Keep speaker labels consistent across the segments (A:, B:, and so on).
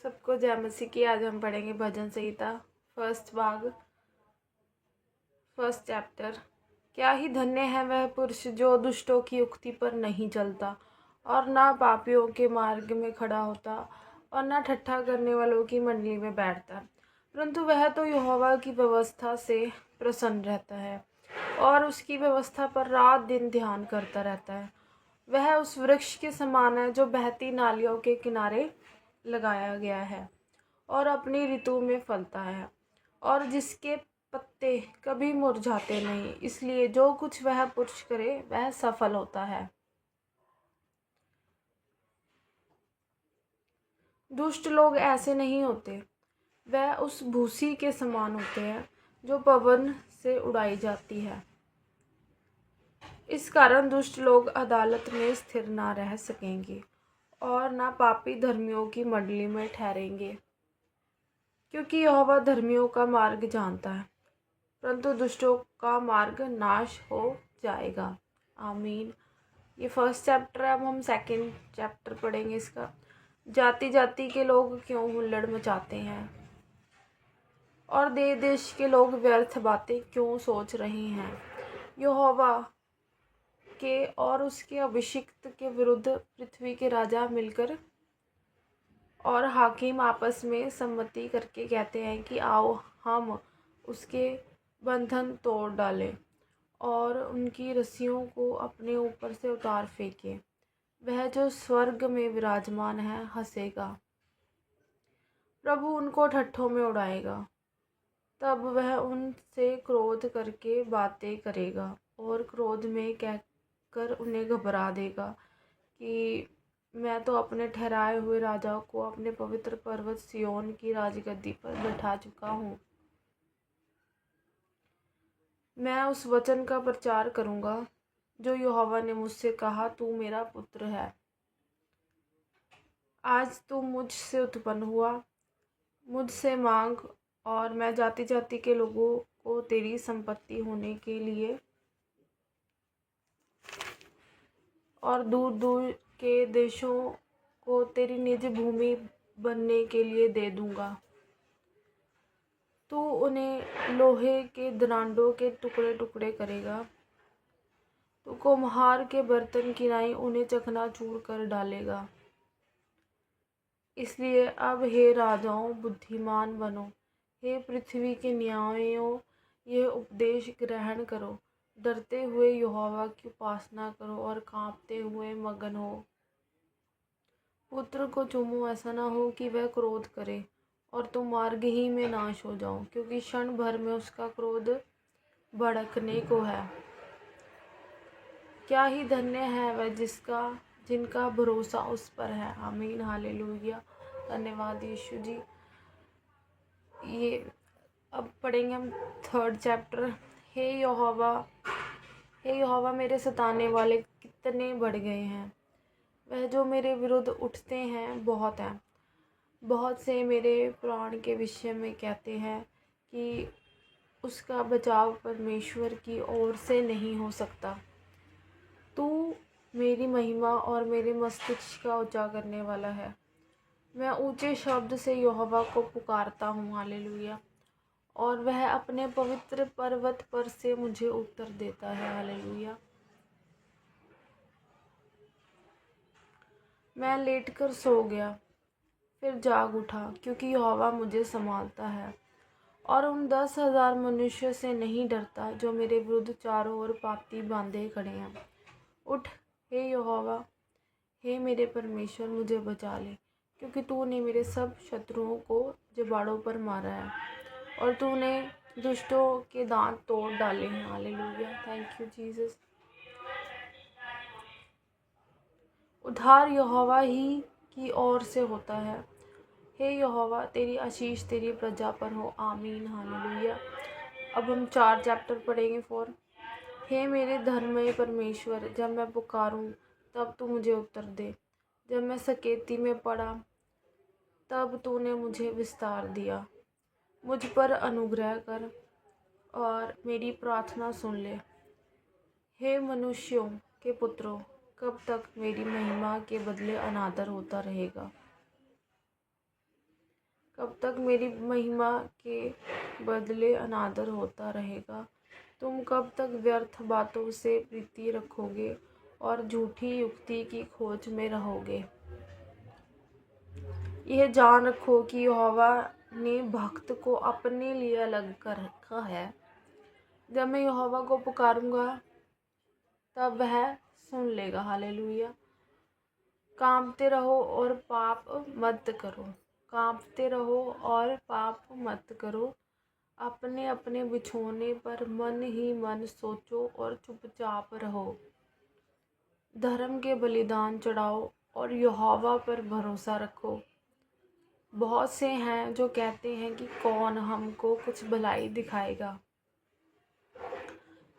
A: सबको जय मसीह की। आज हम पढ़ेंगे भजन संहिता फर्स्ट भाग, फर्स्ट चैप्टर। क्या ही धन्य है वह पुरुष जो दुष्टों की युक्ति पर नहीं चलता और ना पापियों के मार्ग में खड़ा होता और ना ठट्ठा करने वालों की मंडली में बैठता, परंतु वह तो यहोवा की व्यवस्था से प्रसन्न रहता है और उसकी व्यवस्था पर रात दिन ध्यान करता रहता है। वह उस वृक्ष के समान है जो बहती नालियों के किनारे लगाया गया है और अपनी ऋतु में फलता है और जिसके पत्ते कभी मुरझाते नहीं। इसलिए जो कुछ वह पुरुष करे वह सफल होता है। दुष्ट लोग ऐसे नहीं होते, वह उस भूसी के समान होते हैं जो पवन से उड़ाई जाती है। इस कारण दुष्ट लोग अदालत में स्थिर ना रह सकेंगे और ना पापी धर्मियों की मंडली में ठहरेंगे, क्योंकि यहोवा धर्मियों का मार्ग जानता है, परंतु दुष्टों का मार्ग नाश हो जाएगा। आमीन। ये फर्स्ट चैप्टर है। अब हम सेकंड चैप्टर पढ़ेंगे इसका। जाति जाति के लोग क्यों हुल्लड़ मचाते हैं और देश देश के लोग व्यर्थ बातें क्यों सोच रहे हैं। यहोवा के और उसके अभिषिक्त के विरुद्ध पृथ्वी के राजा मिलकर और हाकिम आपस में सम्मति करके कहते हैं कि आओ हम उसके बंधन तोड़ डालें और उनकी रस्सियों को अपने ऊपर से उतार फेंकें। वह जो स्वर्ग में विराजमान है हंसेगा, प्रभु उनको ठट्ठों में उड़ाएगा। तब वह उनसे क्रोध करके बातें करेगा और क्रोध में कहकर उन्हें घबरा देगा कि मैं तो अपने ठहराए हुए राजा को अपने पवित्र पर्वत सिय्योन की राजगद्दी पर बैठा चुका हूँ। मैं उस वचन का प्रचार करूँगा जो यहोवा ने मुझसे कहा, तू मेरा पुत्र है, आज तू मुझसे उत्पन्न हुआ। मुझसे मांग और मैं जाति जाति के लोगों को तेरी संपत्ति होने के लिए और दूर दूर के देशों को तेरी निज भूमि बनने के लिए दे दूंगा। तू उन्हें लोहे के दरांडों के टुकड़े टुकड़े करेगा। तू कुम्हार के बर्तन की नाई उन्हें चकनाचूर कर डालेगा। इसलिए अब हे राजाओं बुद्धिमान बनो, हे पृथ्वी के न्यायों यह उपदेश ग्रहण करो। डरते हुए यहोवा की उपासना करो और कांपते हुए मगन हो। पुत्र को चूमो, ऐसा ना हो कि वह क्रोध करे और तुम मार्ग ही में नाश हो जाओ, क्योंकि क्षण भर में उसका क्रोध भड़कने को है। क्या ही धन्य है वह जिनका भरोसा उस पर है। आमीन। हालेलुया। धन्यवाद यीशु जी। ये अब पढ़ेंगे हम थर्ड चैप्टर। हे यहोवा मेरे सताने वाले कितने बढ़ गए हैं। वह जो मेरे विरुद्ध उठते हैं बहुत हैं। बहुत से मेरे प्राण के विषय में कहते हैं कि उसका बचाव परमेश्वर की ओर से नहीं हो सकता। तू मेरी महिमा और मेरे मस्तिष्क का ऊंचा करने वाला है। मैं ऊंचे शब्द से यहोवा को पुकारता हूँ। हालेलुया। और वह अपने पवित्र पर्वत पर से मुझे उत्तर देता है। हालेलुया। मैं लेटकर सो गया, फिर जाग उठा, क्योंकि यहोवा मुझे संभालता है और उन 10,000 मनुष्य से नहीं डरता जो मेरे विरुद्ध चारों ओर पाती बांधे खड़े हैं। उठ हे यहोवा, हे मेरे परमेश्वर, मुझे बचा ले, क्योंकि तूने मेरे सब शत्रुओं को जबाड़ों पर मारा है और तूने दुष्टों के दांत तोड़ डाले हैं। हालेलुया। Thank you Jesus. उद्धार यहोवा ही की ओर से होता है। हे यहोवा, तेरी आशीष तेरी प्रजा पर हो। आमीन। हालेलुया। अब हम 4 चैप्टर पढ़ेंगे। 4। हे मेरे धर्ममय परमेश्वर, जब मैं पुकारूं तब तू मुझे उत्तर दे। जब मैं सकेती में पड़ा तब तूने मुझे विस्तार दिया। मुझ पर अनुग्रह कर और मेरी प्रार्थना सुन ले। हे मनुष्यों के पुत्रों, कब तक मेरी महिमा के बदले अनादर होता रहेगा। कब तक मेरी महिमा के बदले अनादर होता रहेगा? तुम कब तक व्यर्थ बातों से प्रीति रखोगे और झूठी युक्ति की खोज में रहोगे? यह जान रखो कि यहोवा ने भक्त को अपने लिए अलग कर रखा है। जब मैं यहोवा को पुकारूंगा तब वह सुन लेगा। हालेलुया। कांपते रहो और पाप मत करो। कांपते रहो और पाप मत करो। अपने अपने बिछौने पर मन ही मन सोचो और चुपचाप रहो। धर्म के बलिदान चढ़ाओ और यहोवा पर भरोसा रखो। बहुत से हैं जो कहते हैं कि कौन हमको कुछ भलाई दिखाएगा।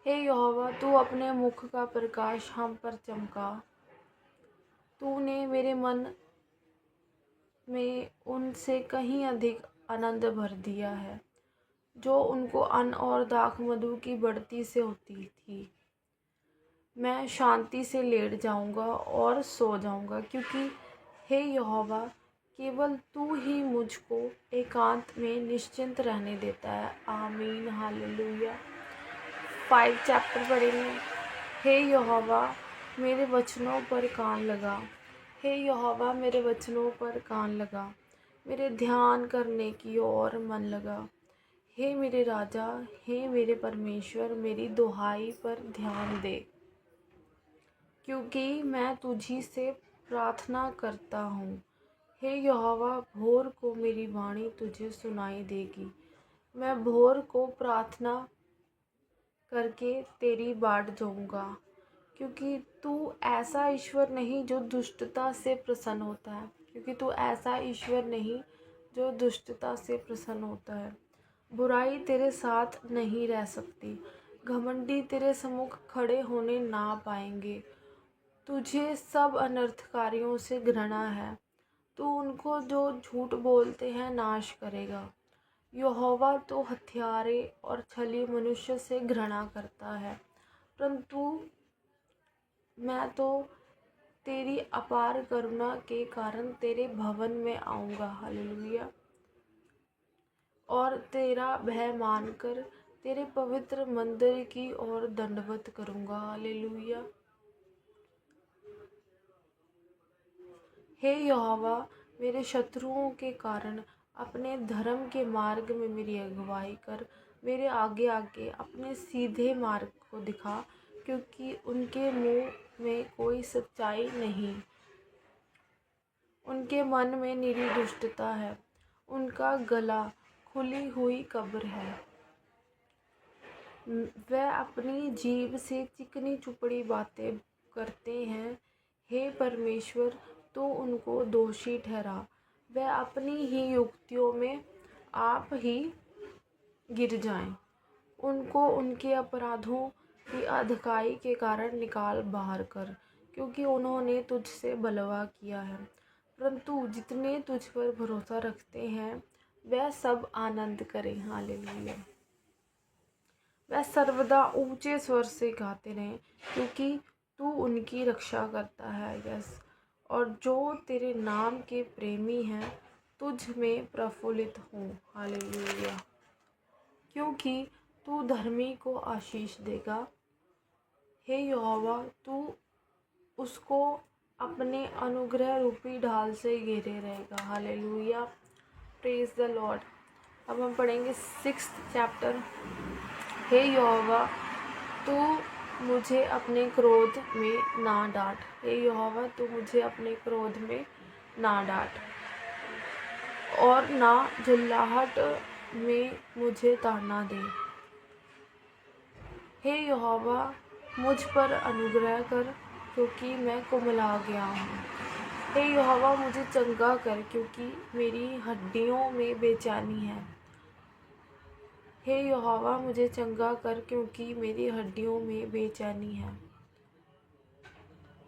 A: हे यहोवा, तू अपने मुख का प्रकाश हम पर चमका। तूने मेरे मन में उनसे कहीं अधिक आनंद भर दिया है, जो उनको अन्न और दाख मधु की बढ़ती से होती थी। मैं शांति से लेट जाऊंगा और सो जाऊंगा, क्योंकि हे यहोवा, केवल तू ही मुझको एकांत में निश्चिंत रहने देता है। आमीन। हालेलुया। 5 चैप्टर पढ़ेंगे। हे यहोवा, मेरे वचनों पर कान लगा। हे यहोवा, मेरे वचनों पर कान लगा। मेरे ध्यान करने की ओर मन लगा। हे मेरे राजा, हे मेरे परमेश्वर, मेरी दुहाई पर ध्यान दे, क्योंकि मैं तुझी से प्रार्थना करता हूँ। हे यहोवा, भोर को मेरी वाणी तुझे सुनाई देगी। मैं भोर को प्रार्थना करके तेरी बाट जाऊँगा, क्योंकि तू ऐसा ईश्वर नहीं जो दुष्टता से प्रसन्न होता है। क्योंकि तू ऐसा ईश्वर नहीं जो दुष्टता से प्रसन्न होता है। बुराई तेरे साथ नहीं रह सकती। घमंडी तेरे सम्मुख खड़े होने ना पाएंगे। तुझे सब अनर्थकारियों से घृणा है। तू उनको जो झूठ बोलते हैं नाश करेगा। यहोवा तो हत्यारे और छली मनुष्य से घृणा करता है, परंतु मैं तो तेरी अपार करुणा के कारण तेरे भवन में आऊँगा। हालेलुया। और तेरा भय मानकर तेरे पवित्र मंदिर की ओर दंडवत करूँगा। हालेलुया। हे यहोवा, मेरे शत्रुओं के कारण अपने धर्म के मार्ग में मेरी अगुवाई कर। मेरे आगे आगे अपने सीधे मार्ग को दिखा, क्योंकि उनके मुंह में कोई सच्चाई नहीं। उनके मन में निरी दुष्टता है। उनका गला खुली हुई कब्र है। वह अपनी जीभ से चिकनी चुपड़ी बातें करते हैं। हे परमेश्वर, तो उनको दोषी ठहरा। वह अपनी ही युक्तियों में आप ही गिर जाएं। उनको उनके अपराधों की अधिकाई के कारण निकाल बाहर कर, क्योंकि उन्होंने तुझसे बलवा किया है। परंतु जितने तुझ पर भरोसा रखते हैं वह सब आनंद करें। हालेलुया। वह सर्वदा ऊंचे स्वर से गाते रहें, क्योंकि तू उनकी रक्षा करता है। यस। और जो तेरे नाम के प्रेमी हैं तुझ में प्रफुल्लित हों। हालेलुया। क्योंकि तू धर्मी को आशीष देगा। हे यहोवा, तू उसको अपने अनुग्रह रूपी ढाल से घेरे रहेगा। हालेलुया। Praise the Lord. अब हम पढ़ेंगे 6th चैप्टर। हे यहोवा, तू मुझे अपने क्रोध में ना डांट। हे यहोवा, तू मुझे अपने क्रोध में ना डांट और ना झुल्लाहट में मुझे ताड़ना दे। हे यहोवा, मुझ पर अनुग्रह कर, क्योंकि मैं कुम्हला गया हूँ। हे यहोवा, मुझे चंगा कर, क्योंकि मेरी हड्डियों में बेचैनी है। हे यहोवा, मुझे चंगा कर, क्योंकि मेरी हड्डियों में बेचैनी है।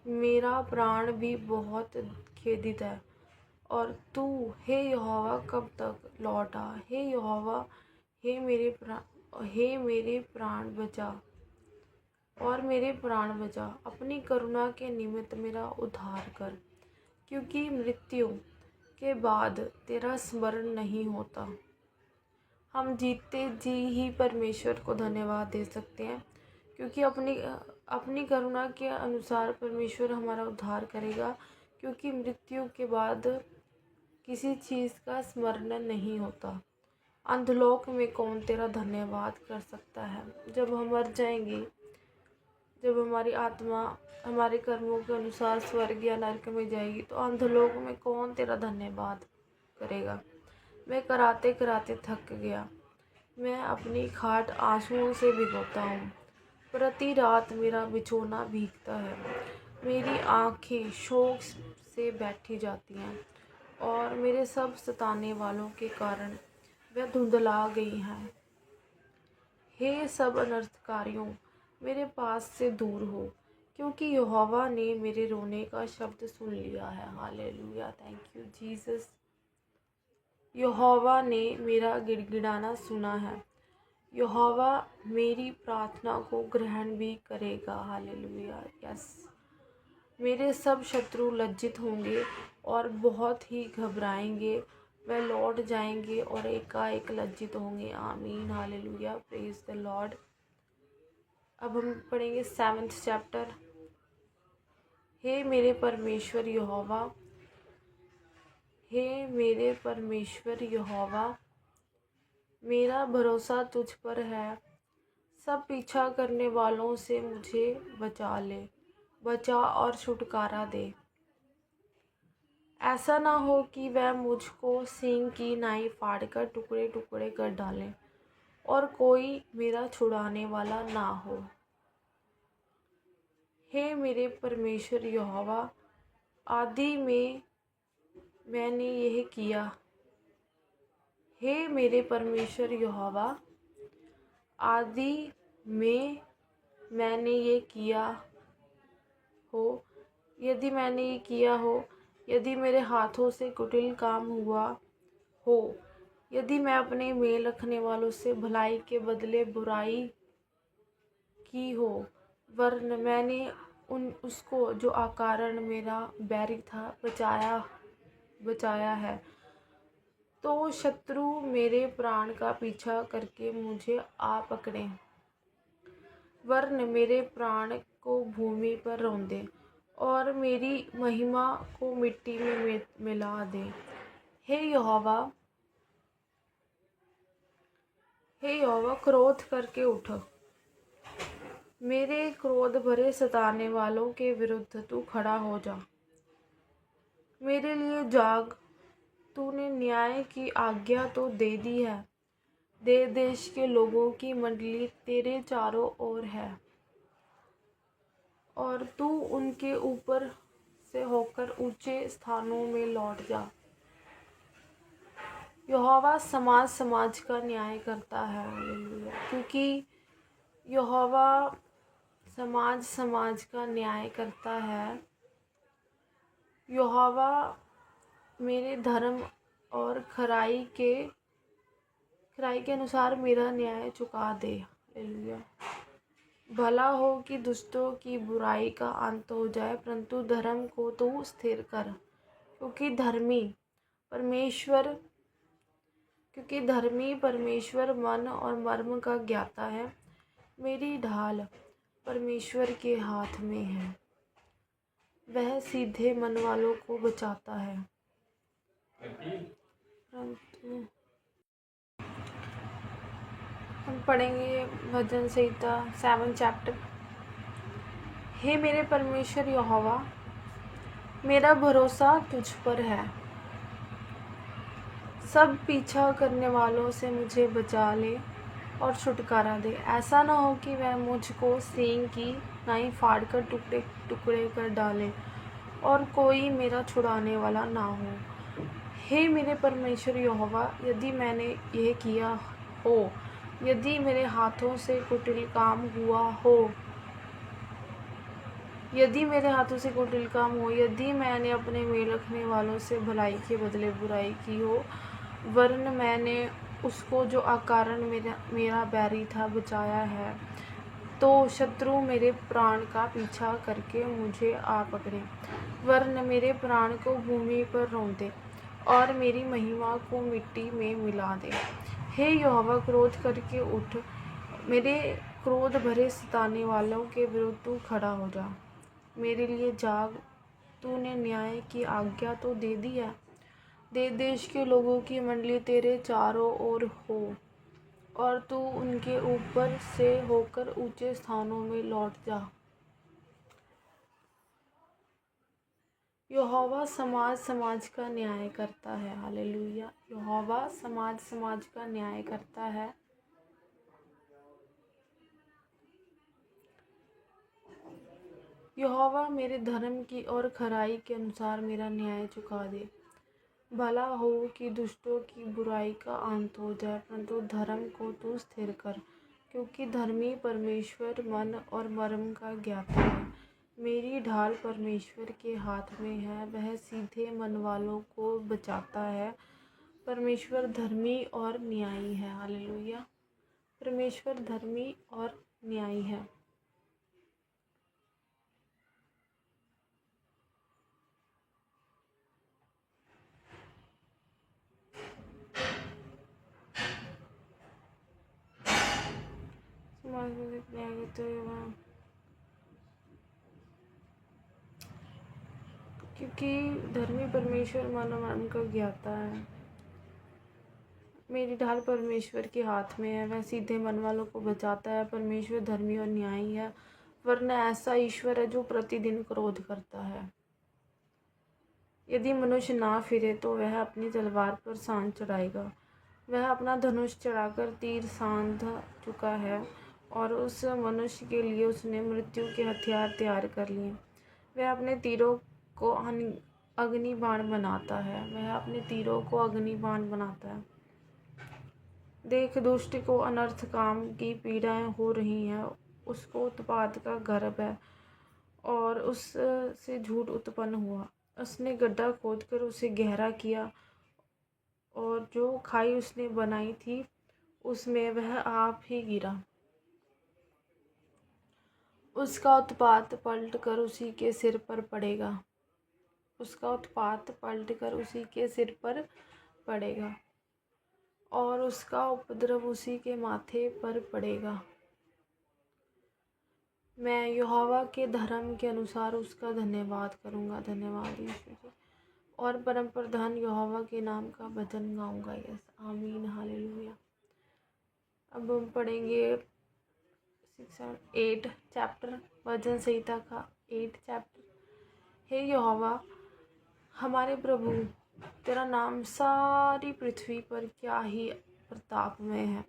A: मेरा प्राण भी बहुत खेदित है। और तू हे यहोवा कब तक लौटा? हे यहोवा, हे मेरे प्राण बचा और मेरे प्राण बचा। अपनी करुणा के निमित्त मेरा उद्धार कर, क्योंकि मृत्यु के बाद तेरा स्मरण नहीं होता। हम जीते जी ही परमेश्वर को धन्यवाद दे सकते हैं, क्योंकि अपनी करुणा के अनुसार परमेश्वर हमारा उद्धार करेगा, क्योंकि मृत्यु के बाद किसी चीज़ का स्मरण नहीं होता। अंधलोक में कौन तेरा धन्यवाद कर सकता है? जब हम मर जाएंगे, जब हमारी आत्मा हमारे कर्मों के अनुसार स्वर्ग या नरक में जाएगी, तो अंधलोक में कौन तेरा धन्यवाद करेगा? मैं कराते कराते थक गया, मैं अपनी खाट आंसुओं से भिगोता हूँ। प्रति रात मेरा बिछौना भीगता है, मेरी आँखें शोक से बैठी जाती हैं और मेरे सब सताने वालों के कारण वह धुंधला गई हैं। हे सब अनर्थकारियों, मेरे पास से दूर हो, क्योंकि यहोवा ने मेरे रोने का शब्द सुन लिया है। Hallelujah, thank you Jesus. Yahowa ने मेरा गिड़गिड़ाना सुना है। यहोवा मेरी प्रार्थना को ग्रहण भी करेगा। Hallelujah, yes. मेरे सब शत्रु लज्जित होंगे और बहुत ही घबराएंगे, वह लौट जाएंगे और एकाएक लज्जित होंगे। आमीन, हालेलुया, प्रेज द लॉर्ड। अब हम पढ़ेंगे 7th चैप्टर। हे मेरे परमेश्वर यहोवा, हे मेरे परमेश्वर यहोवा, मेरा भरोसा तुझ पर है। सब पीछा करने वालों से मुझे बचा ले, बचा और छुटकारा दे। ऐसा ना हो कि वह मुझको सींग की नाई फाड़कर टुकड़े टुकड़े कर डालें और कोई मेरा छुड़ाने वाला ना हो। हे मेरे परमेश्वर यहोवा, आदि में मैंने यह किया। हे मेरे परमेश्वर यहोवा, आदि में मैंने ये किया हो, यदि मैंने ये किया हो, यदि मेरे हाथों से कुटिल काम हुआ हो, यदि मैं अपने मेल रखने वालों से भलाई के बदले बुराई की हो, वरन मैंने उसको जो अकारण मेरा बैरी था बचाया है, तो शत्रु मेरे प्राण का पीछा करके मुझे आ पकड़े, वरन मेरे प्राण को भूमि पर रौंदे और मेरी महिमा को मिट्टी में मिला दे। हे यहोवा, क्रोध करके उठ, मेरे क्रोध भरे सताने वालों के विरुद्ध तू खड़ा हो जा। मेरे लिए जाग, तूने न्याय की आज्ञा तो दे दी है। देश के लोगों की मंडली तेरे चारों ओर है और तू उनके ऊपर से होकर ऊंचे स्थानों में लौट जा। यहोवा समाज का न्याय करता है। क्योंकि यहोवा समाज का न्याय करता है। यहोवा मेरे धर्म और खराई के अनुसार मेरा न्याय चुका दे। हालेलुया। भला हो कि दुष्टों की बुराई का अंत हो जाए, परंतु धर्म को तू स्थिर कर, क्योंकि धर्मी परमेश्वर मन और मर्म का ज्ञाता है। मेरी ढाल परमेश्वर के हाथ में है, वह सीधे मन वालों को बचाता है। परंतु हम पढ़ेंगे भजन संहिता 7 चैप्टर। हे मेरे परमेश्वर यहोवा, मेरा भरोसा तुझ पर है। सब पीछा करने वालों से मुझे बचा ले और छुटकारा दे। ऐसा ना हो कि वह मुझको सींग की नाई फाड़कर टुकड़े टुकड़े कर डाले और कोई मेरा छुड़ाने वाला ना हो। हे मेरे परमेश्वर यहोवा, यदि मैंने यह किया हो, यदि मेरे हाथों से कुटिल काम हुआ हो, यदि मैंने अपने मेल रखने वालों से भलाई के बदले बुराई की हो, वरन मैंने उसको जो अकारण मेरा बैरी था बचाया है, तो शत्रु मेरे प्राण का पीछा करके मुझे आ पकड़े, वरन मेरे प्राण को भूमि पर रौंदे और मेरी महिमा को मिट्टी में मिला दे। हे यहोवा, क्रोध करके उठ, मेरे क्रोध भरे सताने वालों के विरुद्ध तू खड़ा हो जा। मेरे लिए जाग, तूने न्याय की आज्ञा तो दे दी है। देश देश के लोगों की मंडली तेरे चारों ओर हो, और तू उनके ऊपर से होकर ऊंचे स्थानों में लौट जा। यहोवा समाज समाज का न्याय करता है। हालेलुया। यहोवा समाज समाज का न्याय करता है। यहोवा मेरे धर्म की और खराई के अनुसार मेरा न्याय चुका दे। भला हो कि दुष्टों की बुराई का अंत हो जाए, परंतु धर्म को तू स्थिर कर, क्योंकि धर्मी परमेश्वर मन और मर्म का ज्ञाता है। मेरी ढाल परमेश्वर के हाथ में है, वह सीधे मन वालों को बचाता है। परमेश्वर धर्मी और न्यायी है। हालेलुया। परमेश्वर धर्मी और न्यायी है। समाज में न्याय तो क्योंकि धर्मी परमेश्वर मन और मर्म का ज्ञाता है। मेरी ढाल परमेश्वर के हाथ में है, वह सीधे मन वालों को बचाता है। परमेश्वर धर्मी और न्यायी है, वरना ऐसा ईश्वर है जो प्रतिदिन क्रोध करता है। यदि मनुष्य ना फिरे तो वह अपनी तलवार पर सांध चढ़ाएगा। वह अपना धनुष चढ़ाकर तीर सांध चुका है, और उस मनुष्य के लिए उसने मृत्यु के हथियार तैयार कर लिए। वह अपने तीरों को अग्नि बाण बनाता है। वह अपने तीरों को अग्नि बाण बनाता है। देख, दुष्ट को अनर्थ काम की पीड़ाएं हो रही हैं। उसको उत्पात का गर्भ है, और उससे झूठ उत्पन्न हुआ। उसने गड्ढा खोदकर उसे गहरा किया, और जो खाई उसने बनाई थी उसमें वह आप ही गिरा। उसका उत्पात पलट कर उसी के सिर पर पड़ेगा। उसका उत्पात पलट कर उसी के सिर पर पड़ेगा, और उसका उपद्रव उसी के माथे पर पड़ेगा। मैं यहोवा के धर्म के अनुसार उसका धन्यवाद करूँगा। धन्यवाद यीशु जी। और परम प्रधान यहोवा के नाम का भजन गाऊंगा। यस, आमीन, हालेलुया। अब हम पढ़ेंगे 8 चैप्टर, भजन संहिता का 8 चैप्टर। हे यहोवा हमारे प्रभु, तेरा नाम सारी पृथ्वी पर क्या ही प्रताप में है।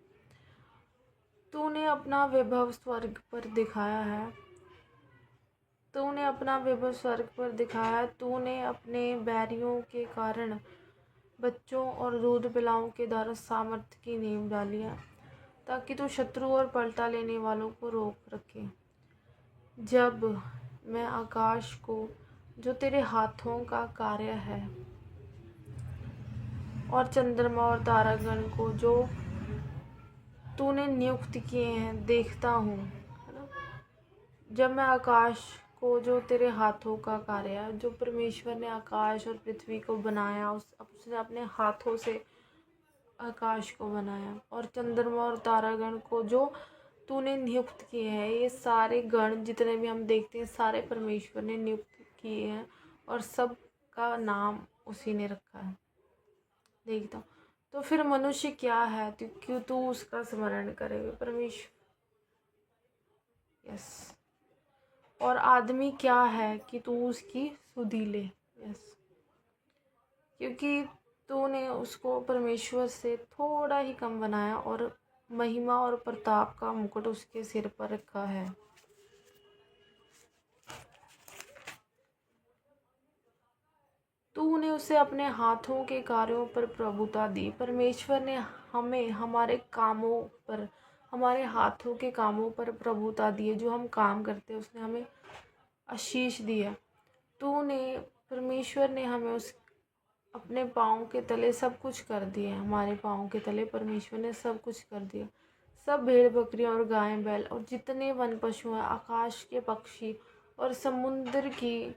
A: तूने अपना वैभव स्वर्ग पर दिखाया है। तूने अपना वैभव स्वर्ग पर दिखाया। तूने अपने बैरियों के कारण बच्चों और दूध पिलाओं के द्वारा सामर्थ्य की नींव डाली है, ताकि तू शत्रु और पलटा लेने वालों को रोक रखे। जब मैं आकाश को, जो तेरे हाथों का कार्य है, और चंद्रमा और तारागण को, जो तूने नियुक्त किए हैं, देखता हूँ, है ना। जब मैं आकाश को, जो तेरे हाथों का कार्य है, जो परमेश्वर ने आकाश और पृथ्वी को बनाया, उसने अपने हाथों से आकाश को बनाया, और चंद्रमा और तारागण को जो तूने नियुक्त किए हैं। ये सारे गण जितने भी हम देखते हैं, सारे परमेश्वर ने नियुक्त किए हैं, और सब का नाम उसी ने रखा है। देखता हूँ, तो फिर मनुष्य क्या है तो क्यों तू उसका स्मरण करेगा। परमेश्वर, यस। और आदमी क्या है कि तू उसकी सुधि ले। यस, क्योंकि तूने उसको परमेश्वर से थोड़ा ही कम बनाया, और महिमा और प्रताप का मुकुट उसके सिर पर रखा है। तूने उसे अपने हाथों के कार्यों पर प्रभुता दी। परमेश्वर ने हमें हमारे कामों पर, हमारे हाथों के कामों पर प्रभुता दी है। जो हम काम करते हैं उसने हमें आशीष दी है। परमेश्वर ने हमें उस अपने पाँव के तले सब कुछ कर दिया। हमारे पाँव के तले परमेश्वर ने सब कुछ कर दिया। सब भेड़ बकरियाँ और गायें बैल और जितने वन पशु हैं, आकाश के पक्षी और समुद्र की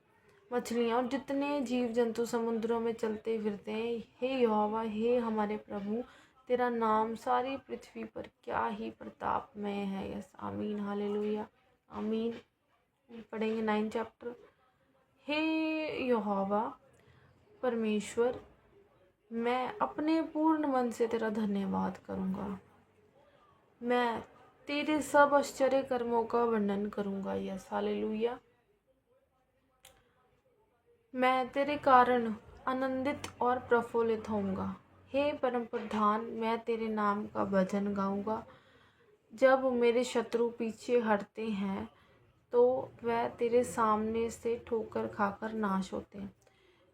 A: मछलियाँ और जितने जीव जंतु समुद्रों में चलते फिरते हैं। हे यहोवा, हे हमारे प्रभु, तेरा नाम सारी पृथ्वी पर क्या ही प्रतापमय है। यस, आमीन, हालेलुया, आमीन। पढ़ेंगे 9 चैप्टर। हे यहोवा परमेश्वर, मैं अपने पूर्ण मन से तेरा धन्यवाद करूँगा। मैं तेरे सब आश्चर्य कर्मों का वर्णन करूँगा। Yes, hallelujah. मैं तेरे कारण आनंदित और प्रफुल्लित होऊंगा। हे परम प्रधान, मैं तेरे नाम का भजन गाऊंगा। जब मेरे शत्रु पीछे हटते हैं तो वह तेरे सामने से ठोकर खाकर नाश होते हैं,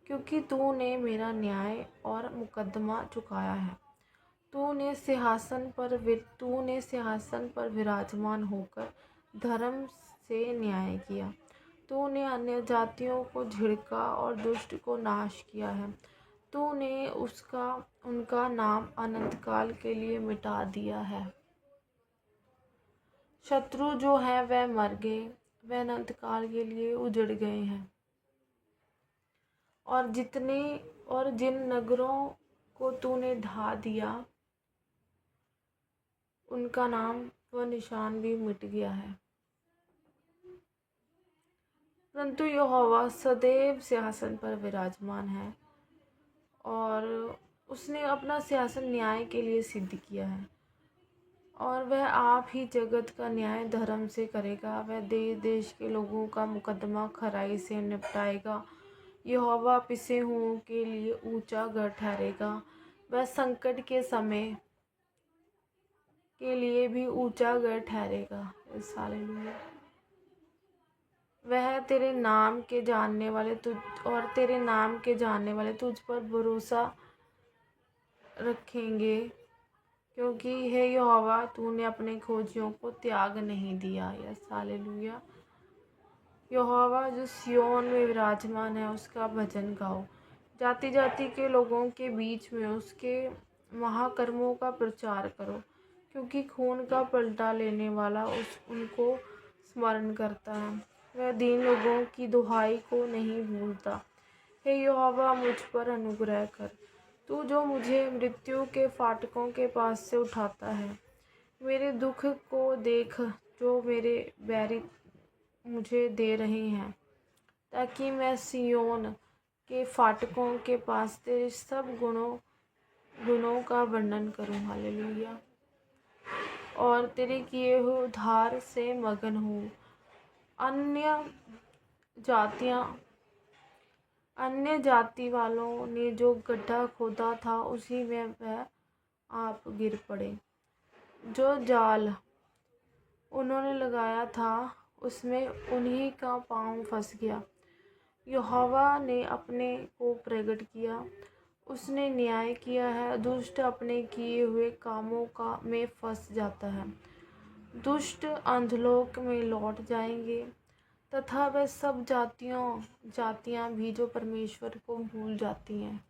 A: क्योंकि तूने मेरा न्याय और मुकद्दमा चुकाया है। तूने सिंहासन पर विराजमान होकर धर्म से न्याय किया। तूने अन्य जातियों को झिड़का और दुष्ट को नाश किया है। तूने उनका नाम अनंत काल के लिए मिटा दिया है। शत्रु जो है वह मर गए, वह अनंत काल के लिए उजड़ गए हैं। और जिन नगरों को तूने ढा दिया, उनका नाम व निशान भी मिट गया है। परंतु यहोवा सदैव सिंहासन पर विराजमान है और उसने अपना सिंहासन न्याय के लिए सिद्ध किया है। और वह आप ही जगत का न्याय धर्म से करेगा। वह देश देश के लोगों का मुकद्दमा खराई से निपटाएगा। यहोवा पिसे हुओं के लिए ऊंचा गढ़ ठहरेगा। वह संकट के समय के लिए भी ऊंचा गढ़ ठहरेगा। हालेलुया। वह तेरे नाम के जानने वाले तुझ पर भरोसा रखेंगे, क्योंकि हे यहोवा, तूने अपने खोजियों को त्याग नहीं दिया। Yes, hallelujah. यहोवा जो सिय्योन में विराजमान है, उसका भजन गाओ। जाति जाति के लोगों के बीच में उसके महाकर्मों का प्रचार करो, क्योंकि खून का पलटा लेने वाला उनको स्मरण करता है। वह दीन लोगों की दुहाई को नहीं भूलता। हे यहोवा, मुझ पर अनुग्रह कर। तू जो मुझे मृत्यु के फाटकों के पास से उठाता है। मेरे दुख को देख जो मेरे बैरी मुझे दे रहे हैं, ताकि मैं सिय्योन के फाटकों के पास तेरे सब गुणों का वर्णन करूं। हालेलुया। और तेरे किए हुए उद्धार से मगन हूँ। अन्य जाति वालों ने जो गड्ढा खोदा था, उसी में वह आप गिर पड़े। जो जाल उन्होंने लगाया था, उसमें उन्हीं का पांव फंस गया। यहोवा ने अपने को प्रकट किया, उसने न्याय किया है। दुष्ट अपने किए हुए कामों में फंस जाता है। दुष्ट अंधलोक में लौट जाएंगे, तथा वह सब जातियां भी जो परमेश्वर को भूल जाती हैं।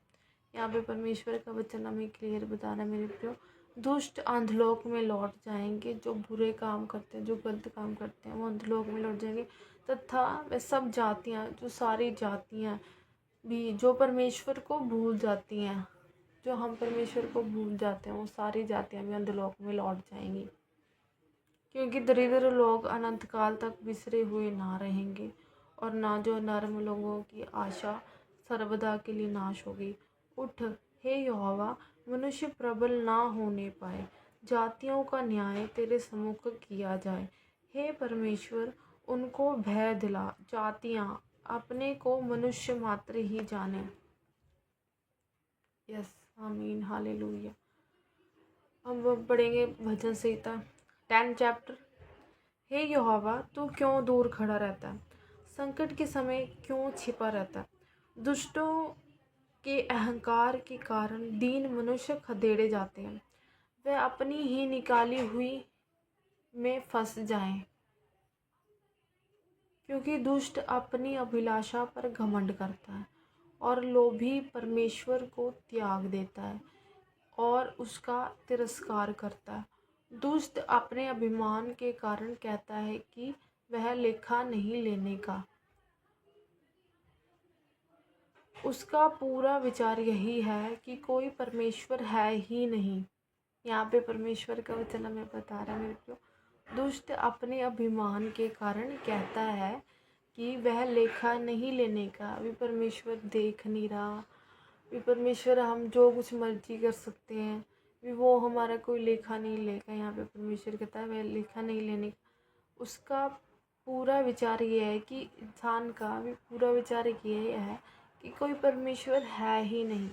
A: यहाँ पे परमेश्वर का वचन हमें क्लियर बता रहा है मेरे प्रियो। दुष्ट अंधलोक में लौट जाएंगे। जो बुरे काम करते हैं, जो गलत काम करते हैं, वो अंधलोक में लौट जाएंगे। तथा वह सब जातियाँ, जो सारी जातियाँ भी जो परमेश्वर को भूल जाती हैं, जो हम परमेश्वर को भूल जाते हैं, वो सारी जातियाँ भी अंधलोक में लौट जाएंगी। क्योंकि दरिद्र लोग अनंत काल तक बिसरे हुए ना रहेंगे, और ना जो नर्म लोगों की आशा सर्वदा के लिए नाश होगी। उठ हे यहोवा, मनुष्य प्रबल ना होने पाए। जातियों का न्याय तेरे सम्मुख किया जाए। हे परमेश्वर, उनको भय दिला। जातियां अपने को मनुष्य मात्र ही जाने। यस, आमीन, हालेलुया। अब पढ़ेंगे भजन संहिता 10 चैप्टर। हे यहोवा, तू क्यों दूर खड़ा रहता है? संकट के समय क्यों छिपा रहता है? दुष्टों के अहंकार के कारण दीन मनुष्य खदेड़े जाते हैं। वह अपनी ही निकाली हुई में फंस जाएं, क्योंकि दुष्ट अपनी अभिलाषा पर घमंड करता है और लोभी परमेश्वर को त्याग देता है और उसका तिरस्कार करता है। दुष्ट अपने अभिमान के कारण कहता है कि वह लेखा नहीं लेने का। उसका पूरा विचार यही है कि कोई परमेश्वर है ही नहीं। यहाँ पे परमेश्वर का वचन हमें बता रहा है मेरे को। दुष्ट अपने अभिमान के कारण कहता है कि वह लेखा नहीं लेने का। अभी परमेश्वर देख नहीं रहा, अभी परमेश्वर हम जो कुछ मर्जी कर सकते हैं, अभी वो हमारा कोई लेखा नहीं लेगा। यहाँ पे परमेश्वर कहता है वह लेखा नहीं लेने का। उसका पूरा विचार ये है कि इंसान का भी पूरा विचार ये है कि कोई परमेश्वर है ही नहीं।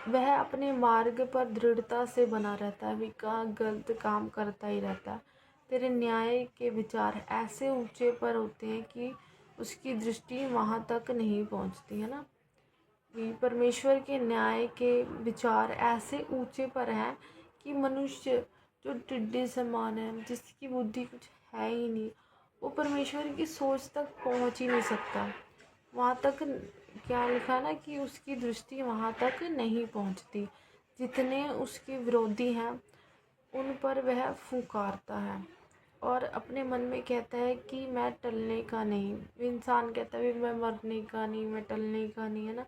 A: वह अपने मार्ग पर दृढ़ता से बना रहता है, भी का गलत काम करता ही रहता है। तेरे न्याय के विचार ऐसे ऊंचे पर होते हैं कि उसकी दृष्टि वहाँ तक नहीं पहुँचती, है ना। भी परमेश्वर के न्याय के विचार ऐसे ऊंचे पर हैं कि मनुष्य जो टिड्डे समान है, जिसकी बुद्धि कुछ है ही नहीं, वो परमेश्वर की सोच तक पहुँच ही नहीं सकता। वहाँ तक क्या लिखा है ना कि उसकी दृष्टि वहाँ तक नहीं पहुँचती। जितने उसके विरोधी हैं उन पर वह फुकारता है और अपने मन में कहता है कि मैं टलने का नहीं। इंसान कहता है मैं मरने का नहीं, मैं टलने का नहीं, है ना,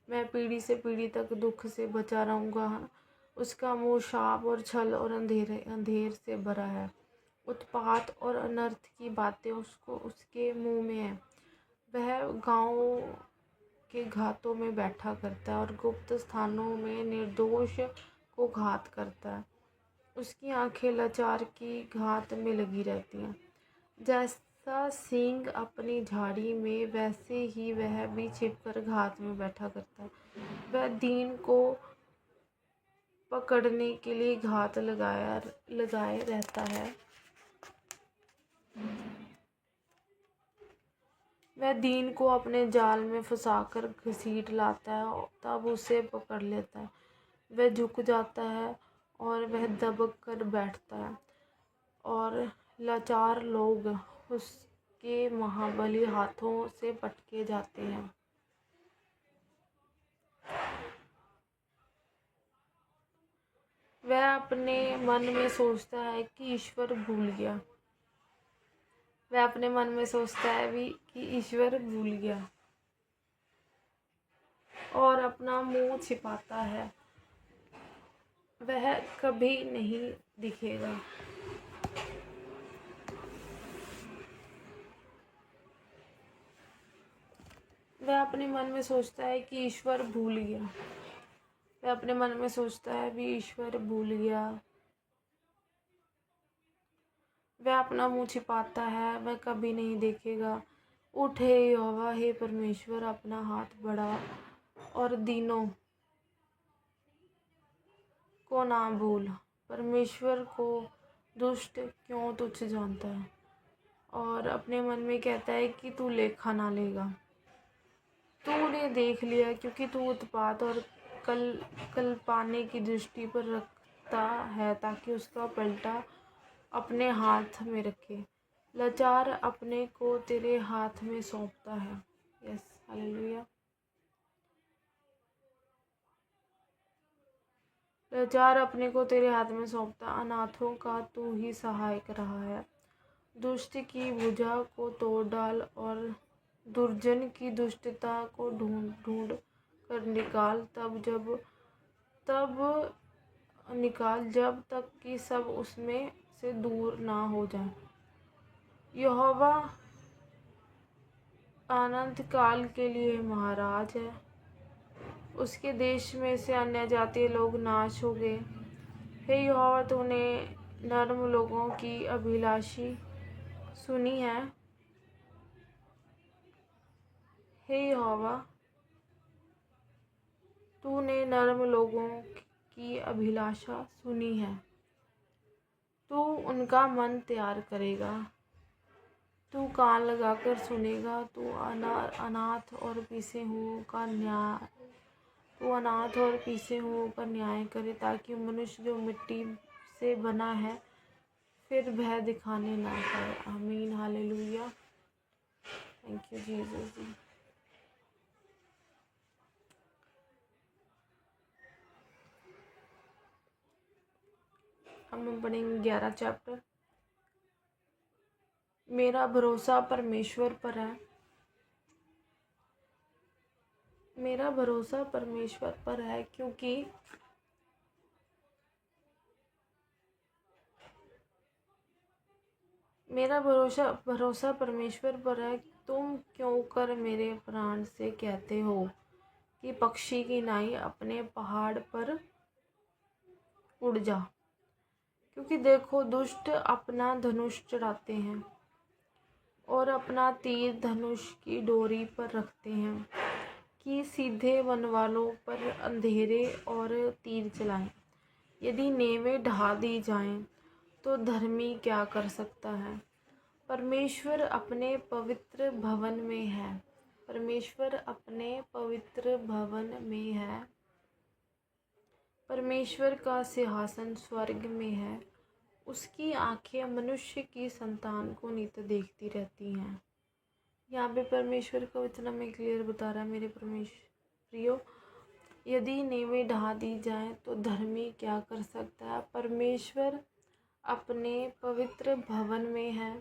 A: मैं पीढ़ी से पीढ़ी तक दुख से बचा रहूँगा, है ना। उसका मुँह शाप और छल और अंधेर से भरा है। उत्पात और अनर्थ की बातें उसको उसके मुंह में है। वह गाँव के घातों में बैठा करता है और गुप्त स्थानों में निर्दोष को घात करता है। उसकी आंखें लाचार की घात में लगी रहती हैं। जैसा सींग अपनी झाड़ी में, वैसे ही वह भी छिपकर घात में बैठा करता है। वह दीन को पकड़ने के लिए घात लगाए रहता है। वह दीन को अपने जाल में फंसाकर घसीट लाता है और तब उसे पकड़ लेता है। वह झुक जाता है और वह दबक कर बैठता है और लाचार लोग उसके महाबली हाथों से पटके जाते हैं। वह अपने मन में सोचता है कि ईश्वर भूल गया। वह अपने मन में सोचता है भी कि ईश्वर भूल गया और अपना मुंह छिपाता है। वह कभी नहीं दिखेगा। वह अपने मन में सोचता है कि ईश्वर भूल गया। वह अपने मन में सोचता है भी ईश्वर भूल गया। वह अपना मुंह छिपाता है, वह कभी नहीं देखेगा। उठ हे यहोवा, हे परमेश्वर, अपना हाथ बढ़ा और दीनों को ना भूल। परमेश्वर को दुष्ट क्यों तुच्छ जानता है और अपने मन में कहता है कि तू लेखा ना लेगा। तूने देख लिया क्योंकि तू उत्पात और कल पाने की दृष्टि पर रखता है, ताकि उसका पलटा अपने हाथ में रखे। लाचार अपने को तेरे हाथ में सौंपता है। Yes, hallelujah. लाचार अपने को तेरे हाथ में सौंपता, अनाथों का तू ही सहायक रहा है। दुष्ट की भुजा को तोड़ डाल और दुर्जन की दुष्टता को ढूंढ ढूंढ कर निकाल, तब निकाल जब तक कि सब उसमें से दूर ना हो जाए। यहोवा अनंत काल के लिए महाराज है। उसके देश में से अन्य जातीय लोग नाश हो गए। हे यहोवा, तूने नर्म लोगों की अभिलाषी सुनी है। हे यहोवा, तूने नर्म लोगों की अभिलाषा सुनी है। तू उनका मन तैयार करेगा। तू कान लगाकर सुनेगा। तू अनाथ और पीसे हुओं का न्याय करे, ताकि मनुष्य जो मिट्टी से बना है फिर भय दिखाने ना पाए। आमीन, हालेलुया। Thank you Jesus. हम पढ़ेंगे 11 चैप्टर। मेरा भरोसा परमेश्वर पर है। मेरा भरोसा परमेश्वर पर है, क्योंकि मेरा भरोसा परमेश्वर पर है। तुम क्यों कर मेरे प्राण से कहते हो कि पक्षी की नाई अपने पहाड़ पर उड़ जा। क्योंकि देखो, दुष्ट अपना धनुष चढ़ाते हैं और अपना तीर धनुष की डोरी पर रखते हैं कि सीधे वनवालों पर अंधेरे और तीर चलाएं। यदि नेवें ढा दी जाएं तो धर्मी क्या कर सकता है। परमेश्वर अपने पवित्र भवन में है। परमेश्वर अपने पवित्र भवन में है। परमेश्वर का सिंहासन स्वर्ग में है। उसकी आंखें मनुष्य की संतान को नित्य देखती रहती हैं। यहाँ पे परमेश्वर का वचन हमें क्लियर बता रहा है, मेरे प्रियो, यदि नेवें ढा दी जाएं तो धर्मी क्या कर सकता है। परमेश्वर अपने पवित्र भवन में है।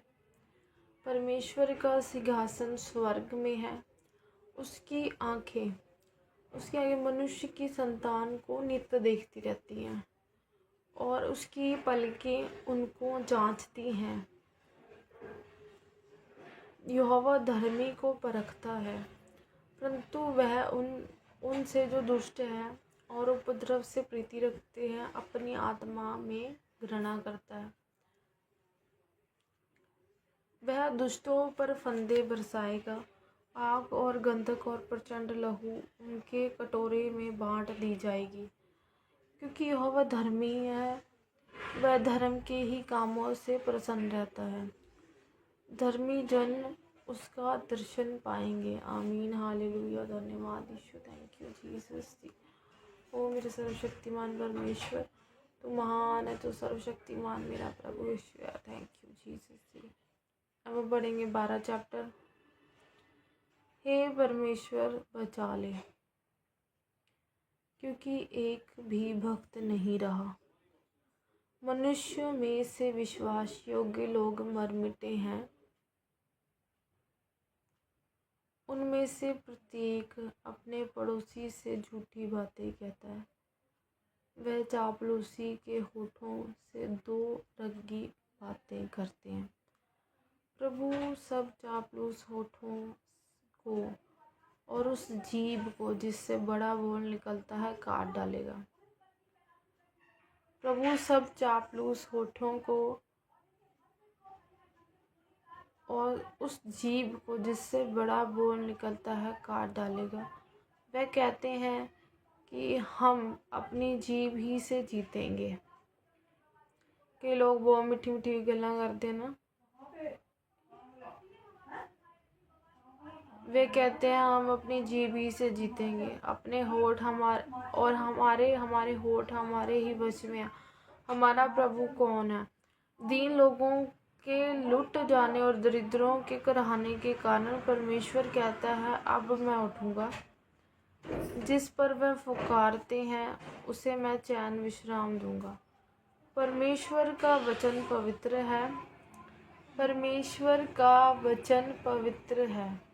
A: परमेश्वर का सिंहासन स्वर्ग में है। उसकी आंखें मनुष्य की संतान को नित्य देखती रहती हैं और उसकी पलकें उनको जांचती हैं। यहोवा धर्मी को परखता है, परंतु वह उनसे जो दुष्ट हैं और उपद्रव से प्रीति रखते हैं अपनी आत्मा में घृणा करता है। वह दुष्टों पर फंदे बरसाएगा। आग और गंधक और प्रचंड लहू उनके कटोरे में बांट दी जाएगी। क्योंकि यहोवा धर्मी है, वह धर्म के ही कामों से प्रसन्न रहता है। धर्मी जन उसका दर्शन पाएंगे। आमीन, हालेलुया, धन्यवाद यीशु, थैंक यू जीसस जी। ओ मेरे सर्वशक्तिमान परमेश्वर, तू महान है, तू सर्वशक्तिमान मेरा प्रभु यीशु है। थैंक यू जीसस जी। अब पढ़ेंगे 12 चैप्टर। हे परमेश्वर बचा ले, क्योंकि एक भी भक्त नहीं रहा। मनुष्य में से विश्वास योग्य लोग मर मिटे हैं। उनमें से प्रत्येक अपने पड़ोसी से झूठी बातें कहता है। वह चापलूसी के होठों से दो रंगी बातें करते हैं। प्रभु सब चापलूस होठों को और उस जीभ को जिससे बड़ा बोल निकलता है काट डालेगा। प्रभु सब चापलूस होठों को और उस जीभ को जिससे बड़ा बोल निकलता है काट डालेगा। वह कहते हैं कि हम अपनी जीभ ही से जीतेंगे। कई लोग बहुत मीठी मीठी गल्लां करते ना, वे कहते हैं हम अपनी जीभ ही से जीतेंगे। अपने होठ हमारे होठ हमारे ही वश में है। हमारा प्रभु कौन है। दीन लोगों के लुट जाने और दरिद्रों के कराहने के कारण परमेश्वर कहता है, अब मैं उठूंगा। जिस पर वह पुकारते हैं उसे मैं चैन विश्राम दूंगा। परमेश्वर का वचन पवित्र है। परमेश्वर का वचन पवित्र है।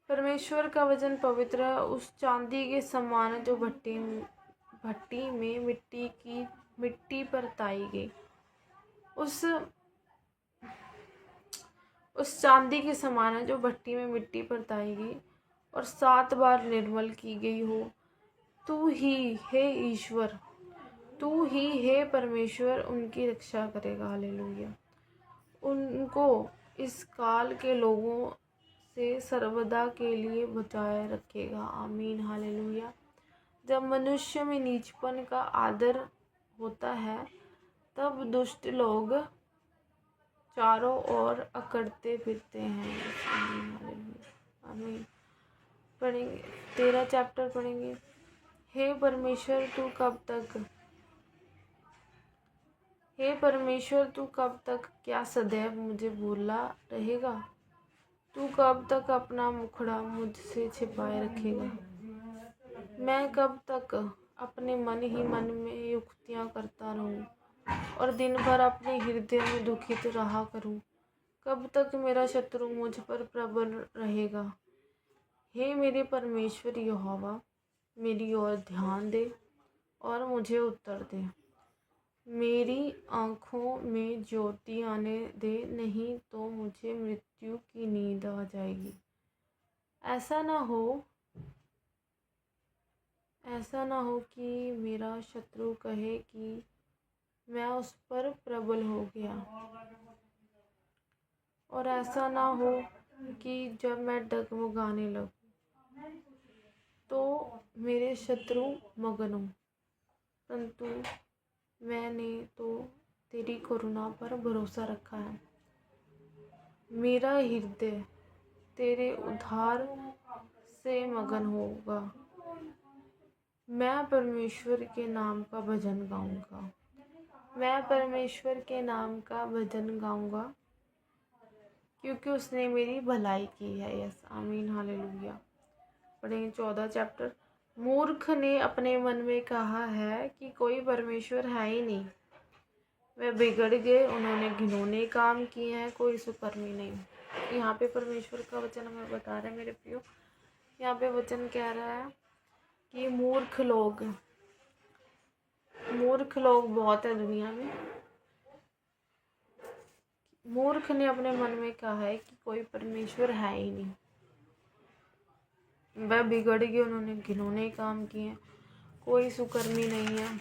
A: परमेश्वर का वचन पवित्र है। उस चांदी के समान जो भट्टी में मिट्टी पर ताई गई। उस चांदी के समान है जो भट्टी में मिट्टी पर ताई गई और 7 बार निर्मल की गई हो। तू ही हे ईश्वर, तू ही हे परमेश्वर उनकी रक्षा करेगा। हालेलुया। उनको इस काल के लोगों से सर्वदा के लिए बचाए रखेगा। आमीन, हालेलुया। जब मनुष्य में नीचपन का आदर होता है तब दुष्ट लोग चारों ओर अकड़ते फिरते हैं। आमीन, हालेलुया, आमीन। पढ़ेंगे 13 चैप्टर पढ़ेंगे। हे परमेश्वर तू कब तक क्या सदैव मुझे भूला रहेगा। तू कब तक अपना मुखड़ा मुझसे छिपाए रखेगा। मैं कब तक अपने मन ही मन में युक्तियाँ करता रहूं। और दिन भर अपने हृदय में दुखित रहा करूं। कब तक मेरा शत्रु मुझ पर प्रबल रहेगा? हे मेरे परमेश्वर यहोवा, मेरी ओर ध्यान दे और मुझे उत्तर दे। मेरी आँखों में ज्योति आने दे, नहीं तो मुझे मृत्यु की नींद आ जाएगी। ऐसा ना हो कि मेरा शत्रु कहे कि मैं उस पर प्रबल हो गया, और ऐसा ना हो कि जब मैं डगमगाने लगूं तो मेरे शत्रु मगन हों। परंतु मैंने तो तेरी करुणा पर भरोसा रखा है। मेरा हृदय तेरे उद्धार से मगन होगा। मैं परमेश्वर के नाम का भजन गाऊंगा। मैं परमेश्वर के नाम का भजन गाऊंगा, क्योंकि उसने मेरी भलाई की है। यस, आमीन, हालेलुया। पढ़ेंगे 14 चैप्टर। मूर्ख ने अपने मन में कहा है कि कोई परमेश्वर है ही नहीं। वे बिगड़ गए, उन्होंने घिनौने काम किए हैं, कोई सुकर्मी नहीं। यहाँ पे परमेश्वर का वचन हमें बता रहा है मेरे प्रियो। यहाँ पे वचन कह रहा है कि मूर्ख लोग बहुत है दुनिया में। मूर्ख ने अपने मन में कहा है कि कोई परमेश्वर है ही नहीं। वह बिगड़ गए, उन्होंने घिनौने काम किए, कोई सुकर्मी नहीं है।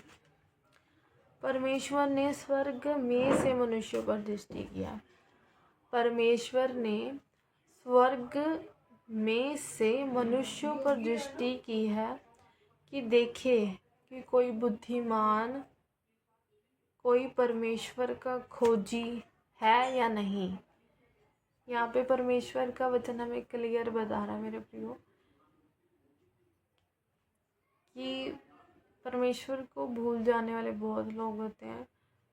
A: परमेश्वर ने स्वर्ग में से मनुष्यों पर दृष्टि किया। परमेश्वर ने स्वर्ग में से मनुष्यों पर दृष्टि की है कि देखे कि कोई बुद्धिमान, कोई परमेश्वर का खोजी है या नहीं। यहाँ पे परमेश्वर का वचन हमें क्लियर बता रहा है मेरे प्रियो कि परमेश्वर को भूल जाने वाले बहुत लोग होते हैं,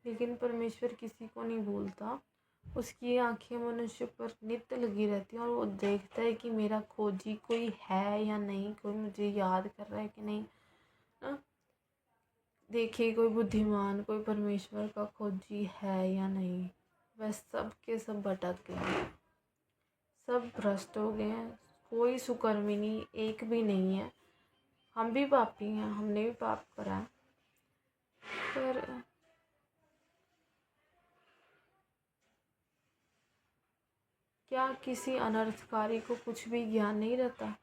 A: लेकिन परमेश्वर किसी को नहीं भूलता। उसकी आंखें मनुष्य पर नित्य लगी रहती हैं और वो देखता है कि मेरा खोजी कोई है या नहीं, कोई मुझे याद कर रहा है कि नहीं ना। देखिए, कोई बुद्धिमान, कोई परमेश्वर का खोजी है या नहीं। वह सब के सब भटक गए, सब भ्रष्ट हो गए हैं, कोई सुकर्मी नहीं, एक भी नहीं है। हम भी पापी हैं, हमने भी पाप करा है, पर क्या किसी अनर्थकारी को कुछ भी ज्ञान नहीं रहता,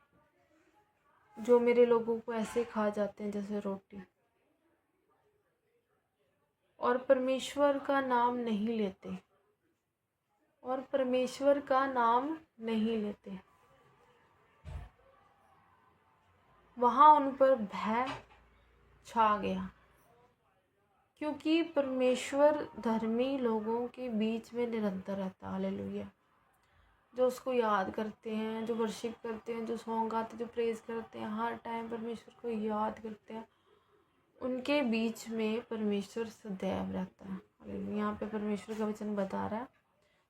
A: जो मेरे लोगों को ऐसे खा जाते हैं जैसे रोटी, और परमेश्वर का नाम नहीं लेते, और परमेश्वर का नाम नहीं लेते। वहाँ उन पर भय छा गया, क्योंकि परमेश्वर धर्मी लोगों के बीच में निरंतर रहता है। हालेलुया। जो उसको याद करते हैं, जो वर्शिप करते हैं, जो सॉन्ग गाते हैं, जो प्रेज करते हैं, हर टाइम परमेश्वर को याद करते हैं, उनके बीच में परमेश्वर सदैव रहता है। हालेलुया। यहाँ पे परमेश्वर का वचन बता रहा है,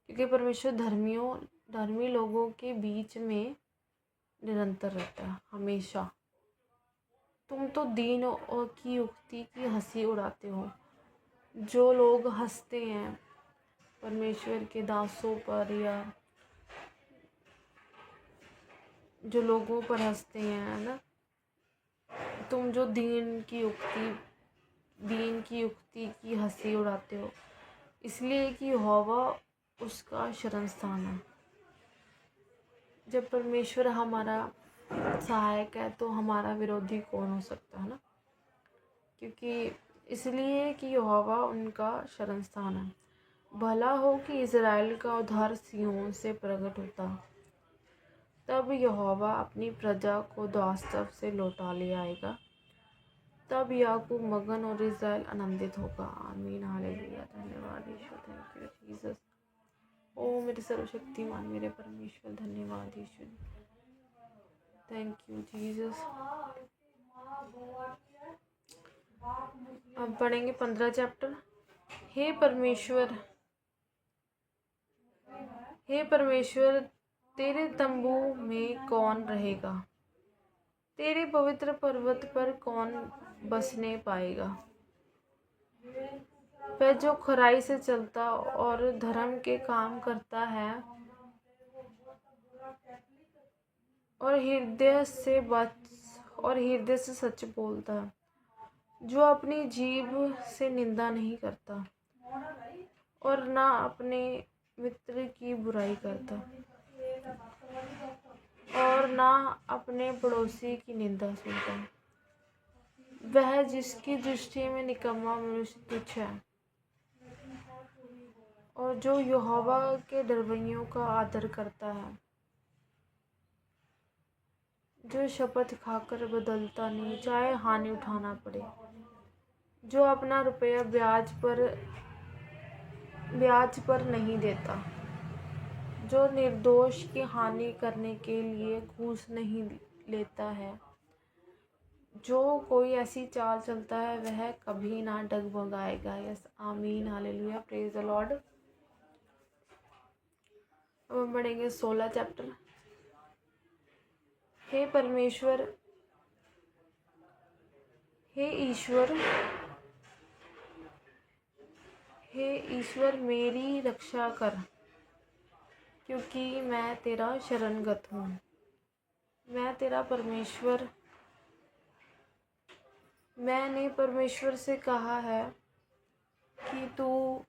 A: क्योंकि परमेश्वर धर्मी लोगों के बीच में निरंतर रहता है हमेशा। तुम तो दीन और की युक्ति की हंसी उड़ाते हो। जो लोग हंसते हैं परमेश्वर के दासों पर, या जो लोगों पर हंसते हैं ना, तुम जो दीन की युक्ति की हंसी उड़ाते हो, इसलिए कि यहोवा उसका शरण स्थान है। जब परमेश्वर हमारा सहायक है तो हमारा विरोधी कौन हो सकता है ना। क्योंकि इसलिए कि यहोवा उनका शरण स्थान है। भला हो कि इज़राइल का उद्धार सिय्योन से प्रकट होता। तब यहोवा अपनी प्रजा को वास्तव से लौटा ले आएगा। तब याकूब मगन और इज़राइल आनंदित होगा। आमीन, हालेलुया। धन्यवाद यीशु, थैंक यू जीसस। ओ मेरे सर्वशक्तिमान मेरे परमेश्वर, धन्यवाद यीशु, थैंक यू जीसस। अब पढ़ेंगे 15 चैप्टर। हे परमेश्वर, तेरे तंबू में कौन रहेगा? तेरे पवित्र पर्वत पर कौन बसने पाएगा? वह जो खराई से चलता और धर्म के काम करता है और हृदय से सच बोलता है, जो अपनी जीभ से निंदा नहीं करता और ना अपने मित्र की बुराई करता और ना अपने पड़ोसी की निंदा सुनता। वह जिसकी दृष्टि में निकम्मा मनुष्य तुच्छ है और जो यहोवा के डरवैयों का आदर करता है, जो शपथ खाकर बदलता नहीं, चाहे हानि उठाना पड़े, जो अपना रुपया ब्याज पर नहीं देता, जो निर्दोष की हानि करने के लिए घूस नहीं लेता है, जो कोई ऐसी चाल चलता है वह कभी ना डगमगाएगा। यस, आमीन, हालेलुया, प्रेज द लॉर्ड। अब हम पढ़ेंगे 16 चैप्टर। हे परमेश्वर, हे ईश्वर मेरी रक्षा कर, क्योंकि मैं तेरा शरणगत हूँ। मैं तेरा परमेश्वर, मैंने परमेश्वर से कहा है कि तू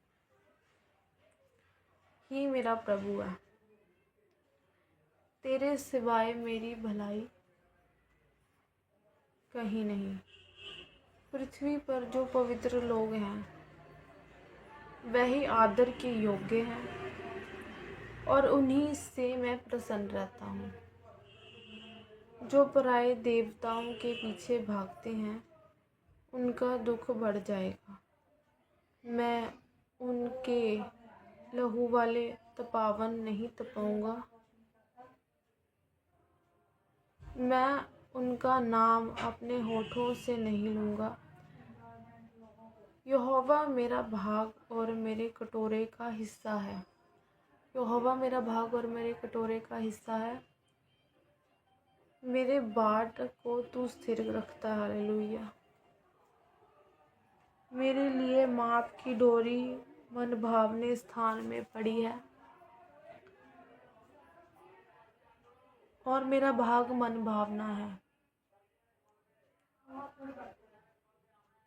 A: ही मेरा प्रभु है। तेरे सिवाय मेरी भलाई कहीं नहीं। पृथ्वी पर जो पवित्र लोग हैं वही आदर के योग्य हैं और उन्हीं से मैं प्रसन्न रहता हूँ। जो पराये देवताओं के पीछे भागते हैं उनका दुख बढ़ जाएगा। मैं उनके लहू वाले तपावन नहीं तपाऊंगा। मैं उनका नाम अपने होठों से नहीं लूँगा। यहोवा मेरा भाग और मेरे कटोरे का हिस्सा है। यहोवा मेरा भाग और मेरे कटोरे का हिस्सा है। मेरे बाट को तू स्थिर रखता है। हालेलुया। मेरे लिए माप की डोरी मनभावने स्थान में पड़ी है और मेरा भाग मनभावना है।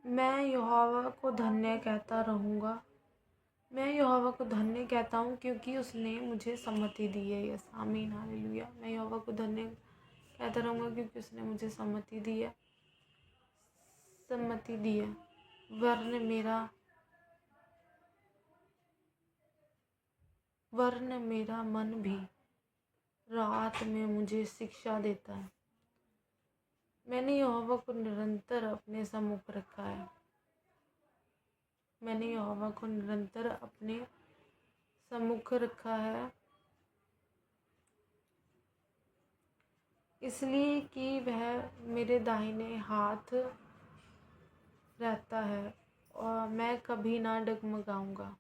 A: मैं यहोवा को धन्य कहता रहूँगा। मैं यहोवा को धन्य कहता हूँ क्योंकि उसने मुझे सम्मति दी है। यस, आमीन, हालेलुया। मैं यहोवा को धन्य कहता रहूँगा क्योंकि उसने मुझे सम्मति दी है। वरन मेरा मन भी रात में मुझे शिक्षा देता है। मैंने यहोवा को निरंतर अपने सम्मुख रखा है। मैंने यहोवा को निरंतर अपने सम्मुख रखा है, इसलिए कि वह मेरे दाहिने हाथ रहता है और मैं कभी ना डगमगाऊंगा।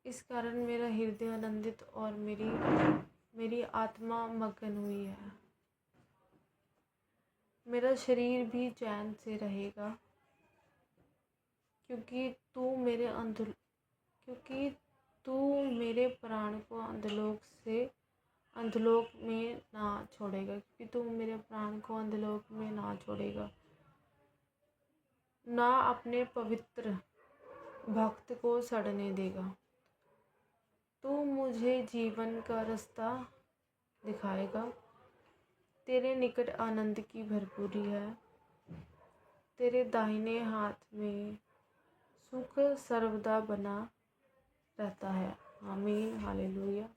A: इस कारण मेरा हृदय आनंदित और मेरी आत्मा मगन हुई है। मेरा शरीर भी चैन से रहेगा, क्योंकि तू मेरे प्राण को अधोलोक में ना छोड़ेगा, ना अपने पवित्र भक्त को सड़ने देगा। तू मुझे जीवन का रास्ता दिखाएगा। तेरे निकट आनंद की भरपूरी है। तेरे दाहिने हाथ में सुख सर्वदा बना रहता है। आमीन, हालेलुया।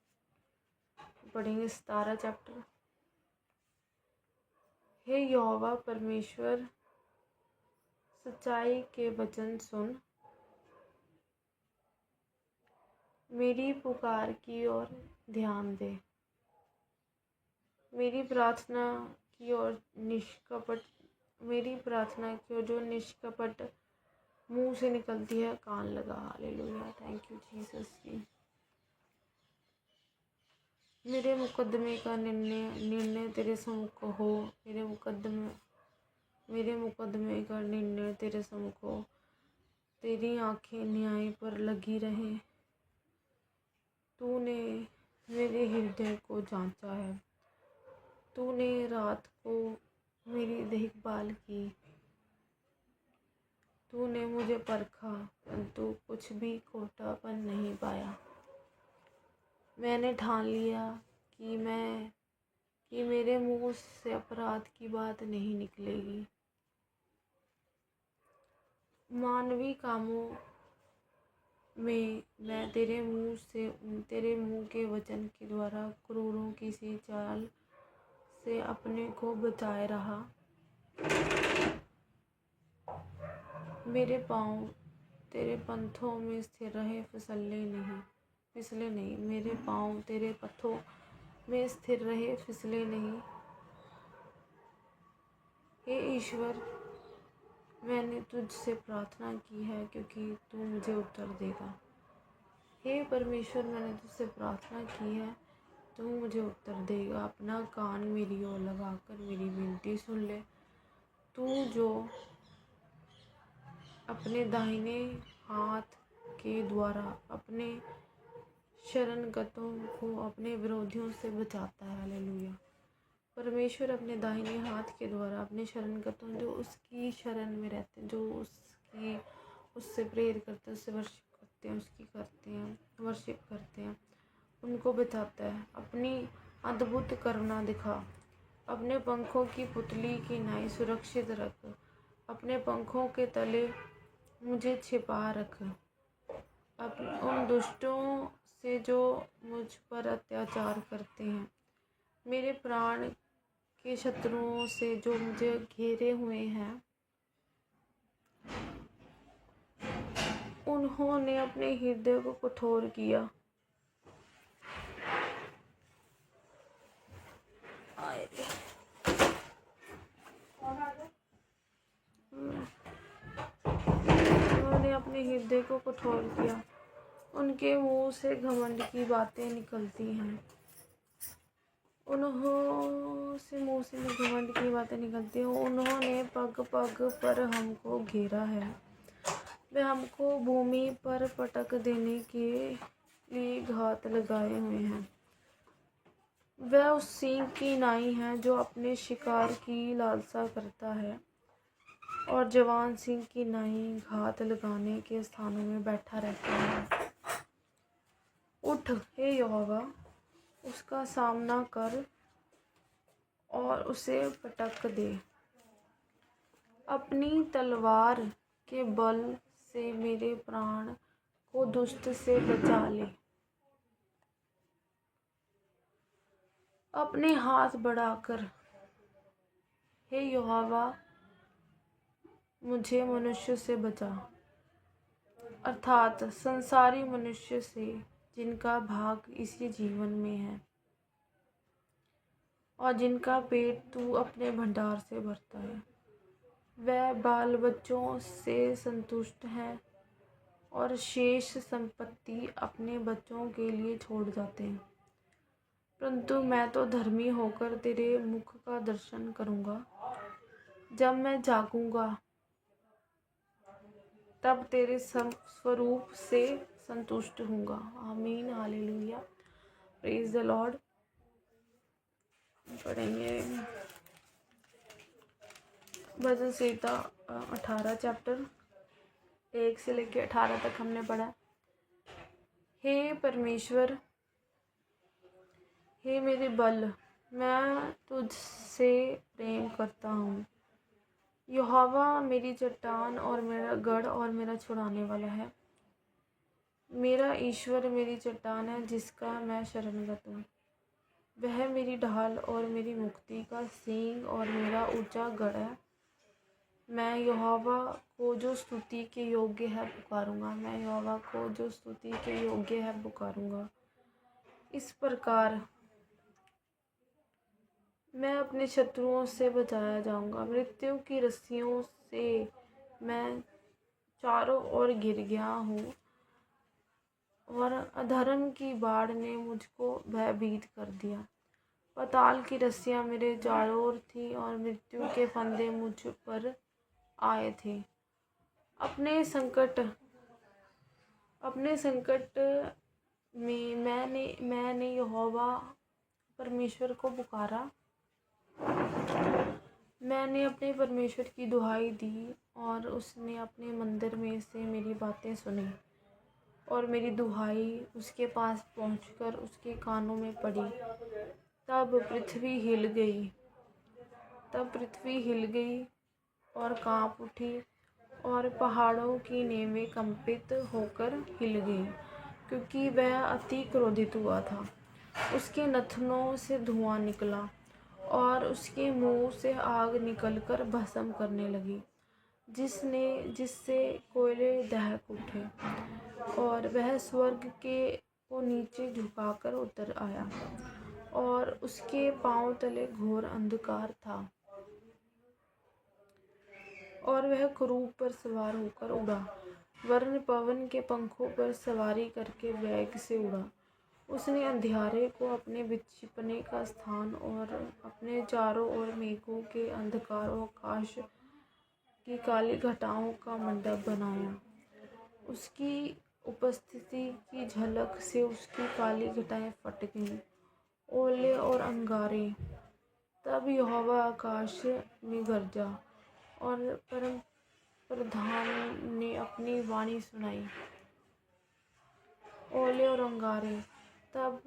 A: पढ़ेंगे 17 चैप्टर। हे यहोवा परमेश्वर, सच्चाई के वचन सुन। मेरी पुकार की ओर ध्यान दे। मेरी प्रार्थना की ओर जो निष्कपट मुंह से निकलती है कान लगा। हालेलुया, थैंक यू जीसस जी। मेरे मुकदमे का निर्णय तेरे सम्मुख हो। मेरे मुकदमे का निर्णय तेरे सम्मुख हो। तेरी आंखें न्याय पर लगी रहें। तूने मेरे हृदय को जांचा है। तूने रात को मेरी देखभाल की। तूने मुझे परखा, परंतु कुछ भी खोटापन नहीं पाया। मैंने ठान लिया कि मेरे मुंह से अपराध की बात नहीं निकलेगी। मानवीय कामों में मैं तेरे मुंह के वचन के द्वारा क्रूरों की सी चाल से अपने को बचाए रहा। मेरे पाँव तेरे पंथों में स्थिर रहे, फिसले नहीं। मेरे पाँव तेरे पथों में स्थिर रहे, फिसले नहीं। हे ईश्वर, मैंने तुझसे प्रार्थना की है, क्योंकि तू मुझे उत्तर देगा। हे परमेश्वर, मैंने तुझसे प्रार्थना की है, तू मुझे उत्तर देगा। अपना कान मेरी ओर लगाकर मेरी विनती सुन ले। तू जो अपने दाहिने हाथ के द्वारा अपने शरणगतों को अपने विरोधियों से बचाता है। हालेलुया। परमेश्वर अपने दाहिने हाथ के द्वारा अपने शरणगतों, जो उसकी शरण में रहते हैं, जो उससे प्रेयर करते हैं, उससे वर्शिप करते हैं, उनको बचाता है। अपनी अद्भुत करुणा दिखा। अपने पंखों की पुतली की नाई सुरक्षित रख। अपने पंखों के तले मुझे छिपा रख। उन दुष्टों से जो मुझ पर अत्याचार करते हैं, मेरे प्राण के शत्रुओं से जो मुझे घेरे हुए हैं, उन्होंने अपने हृदय को कठोर किया। उन्होंने अपने हृदय को कठोर किया। उनके मुंह से घमंड की बातें निकलती हैं। उन्होंने पग पग पर हमको घेरा है। वे हमको भूमि पर पटक देने के लिए घात लगाए हुए हैं। वह उस सिंह की नाई है जो अपने शिकार की लालसा करता है, और जवान सिंह की नाई घात लगाने के स्थानों में बैठा रहता है। उठ हे यहोवा, उसका सामना कर और उसे पटक दे। अपनी तलवार के बल से मेरे प्राण को दुष्ट से बचा ले। अपने हाथ बढ़ाकर हे यहोवा, मुझे मनुष्य से बचा, अर्थात संसारी मनुष्य से, जिनका भाग इसी जीवन में है और जिनका पेट तू अपने भंडार से भरता है। वह बाल बच्चों से संतुष्ट हैं और शेष संपत्ति अपने बच्चों के लिए छोड़ जाते हैं। परंतु मैं तो धर्मी होकर तेरे मुख का दर्शन करूँगा। जब मैं जागूंगा तब तेरे स्वरूप से संतुष्ट होऊंगा। आमीन। हालेलुया। Praise the Lord. पढ़ेंगे भजन संहिता 18 चैप्टर 1 से लेकर 18 तक हमने पढ़ा। हे परमेश्वर, हे मेरे बल, मैं तुझसे प्रेम करता हूँ। यहोवा मेरी चट्टान और मेरा गढ़ और मेरा छुड़ाने वाला है। मेरा ईश्वर मेरी चट्टान है, जिसका मैं शरणगत हूँ। वह मेरी ढाल और मेरी मुक्ति का सींग और मेरा ऊंचा गढ़ है। मैं यहोवा को जो स्तुति के योग्य है पुकारूंगा। मैं यहोवा को जो स्तुति के योग्य है पुकारूंगा। इस प्रकार मैं अपने शत्रुओं से बचाया जाऊंगा। मृत्यु की रस्सियों से मैं चारों ओर गिर गया हूँ, और अधर्म की बाढ़ ने मुझको भयभीत कर दिया। पाताल की रस्सियाँ मेरे चारों ओर थी और मृत्यु के फंदे मुझ पर आए थे। अपने संकट में मैंने यहोवा परमेश्वर को पुकारा। मैंने अपने परमेश्वर की दुहाई दी और उसने अपने मंदिर में से मेरी बातें सुनी और मेरी दुहाई उसके पास पहुंचकर उसके कानों में पड़ी। तब पृथ्वी हिल गई और कांप उठी और पहाड़ों की नींवें कंपित होकर हिल गईं, क्योंकि वह अति क्रोधित हुआ था। उसके नथनों से धुआं निकला और उसके मुंह से आग निकलकर भस्म करने लगी, जिससे कोयले दहक उठे, और वह स्वर्ग के को नीचे झुकाकर उतर आया और उसके पांव तले घोर अंधकार था, और वह करूब पर सवार होकर उड़ा, वरन पवन के पंखों पर सवारी करके वेग से उड़ा। उसने अंधियारे को अपने छिपने का स्थान और अपने चारों ओर मेघों के अंधकार और आकाश की काली घटाओं का मंडप बनाया। उसकी उपस्थिति की झलक से उसकी काली घटाएं फट गईं, ओले और अंगारे। तब यहोवा आकाश में गरजा और परम प्रधान ने अपनी वाणी सुनाई। ओले और अंगारे। तब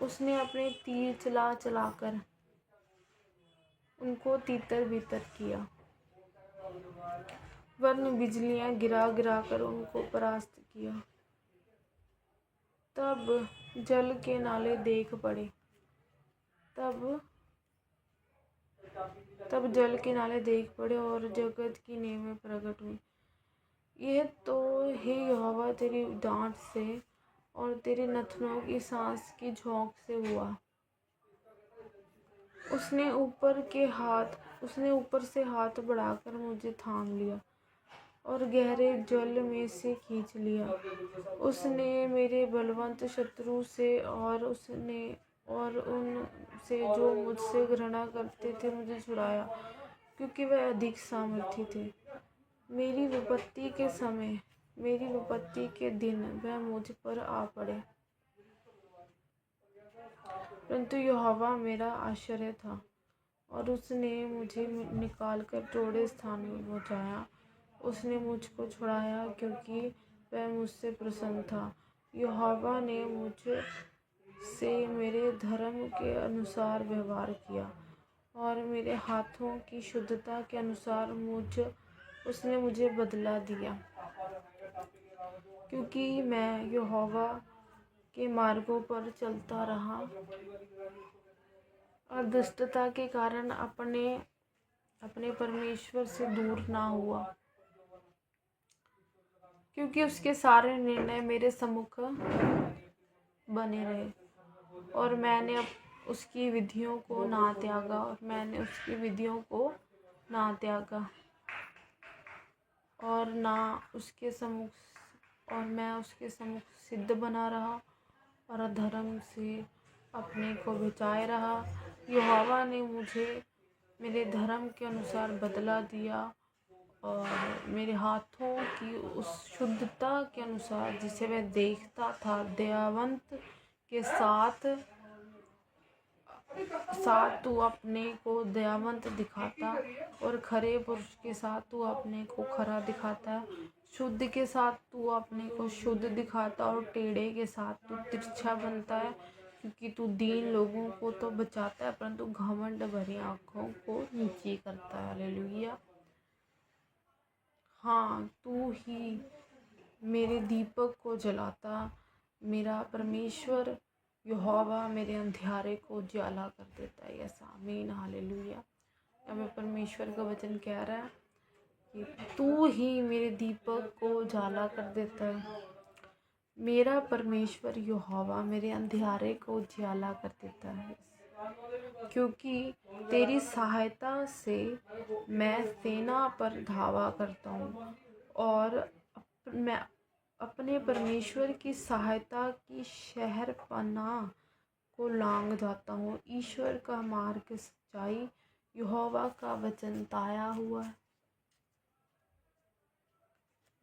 A: उसने अपने तीर चलाकर उनको तीतर बितर किया, वरन बिजलियां गिरा कर उनको परास्त किया। तब जल के नाले देख पड़े और जगत की नींवें प्रकट हुई। यह तो हे यहोवा तेरी डांट से और तेरे नथनों की सांस की झोंक से हुआ। उसने ऊपर से हाथ बढ़ाकर मुझे थाम लिया और गहरे जल में से खींच लिया। उसने मेरे बलवन्त शत्रु से और उन से जो मुझसे घृणा करते थे मुझे छुड़ाया, क्योंकि वह अधिक सामर्थी थे। मेरी विपत्ति के दिन वह मुझ पर आ पड़े। परंतु यहोवा मेरा आश्रय था और उसने मुझे निकालकर चौड़े स्थान में पहुँचाया। उसने मुझको छुड़ाया, क्योंकि वह मुझसे प्रसन्न था। यहोवा ने मुझ से मेरे धर्म के अनुसार व्यवहार किया और मेरे हाथों की शुद्धता के अनुसार उसने मुझे बदला दिया, क्योंकि मैं यहोवा के मार्गों पर चलता रहा और दुष्टता के कारण अपने परमेश्वर से दूर ना हुआ, क्योंकि उसके सारे निर्णय मेरे सम्मुख बने रहे और मैंने उसकी विधियों को ना त्यागा और मैं उसके सम्मुख सिद्ध बना रहा और अधर्म से अपने को बचाए रहा। यहोवा ने मुझे मेरे धर्म के अनुसार बदला दिया और मेरे हाथों की उस शुद्धता के अनुसार जिसे वह देखता था। दयावंत के साथ तू अपने को दयावंत दिखाता और खरे पुरुष के साथ तू अपने को खरा दिखाता है। शुद्ध के साथ तू अपने को शुद्ध दिखाता और टेढ़े के साथ तू तिरछा बनता है, क्योंकि तू दीन लोगों को तो बचाता है परंतु घमंड भरी आँखों को नीची करता है। हालेलुया। हाँ, तू ही मेरे दीपक को जलाता, मेरा परमेश्वर यहोवा मेरे अंधियारे को उजाला कर देता है। यस आमीन। हालेलुया। हमें परमेश्वर का वचन कह रहा है कि तू ही मेरे दीपक को उजाला कर देता है। मेरा परमेश्वर यहोवा मेरे अंधियारे को उजाला कर देता है, क्योंकि तेरी सहायता से मैं सेना पर धावा करता हूँ और मैं अपने परमेश्वर की सहायता की शहरपनाह को लांघ जाता हूँ। ईश्वर का मार्ग सच्चाई, यहोवा का वचन ताया हुआ है।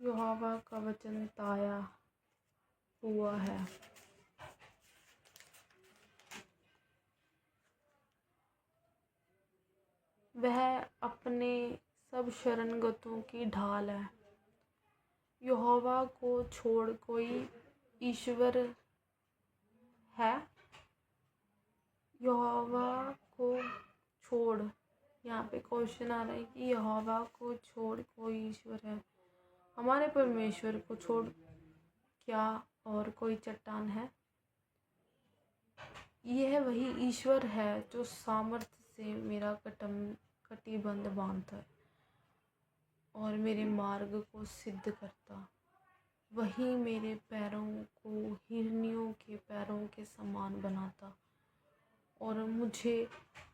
A: यहोवा का वचन ताया हुआ है। वह अपने सब शरणगतों की ढाल है। यहोवा को छोड़ कोई ईश्वर है? यहोवा को छोड़, यहाँ पे क्वेश्चन आ रहा है कि यहोवा को छोड़ कोई ईश्वर है? हमारे परमेश्वर को छोड़ क्या और कोई चट्टान है? यह वही ईश्वर है जो सामर्थ्य से मेरा कटिबंध बांधता है और मेरे मार्ग को सिद्ध करता। वही मेरे पैरों को हिरनियों के पैरों के समान बनाता और मुझे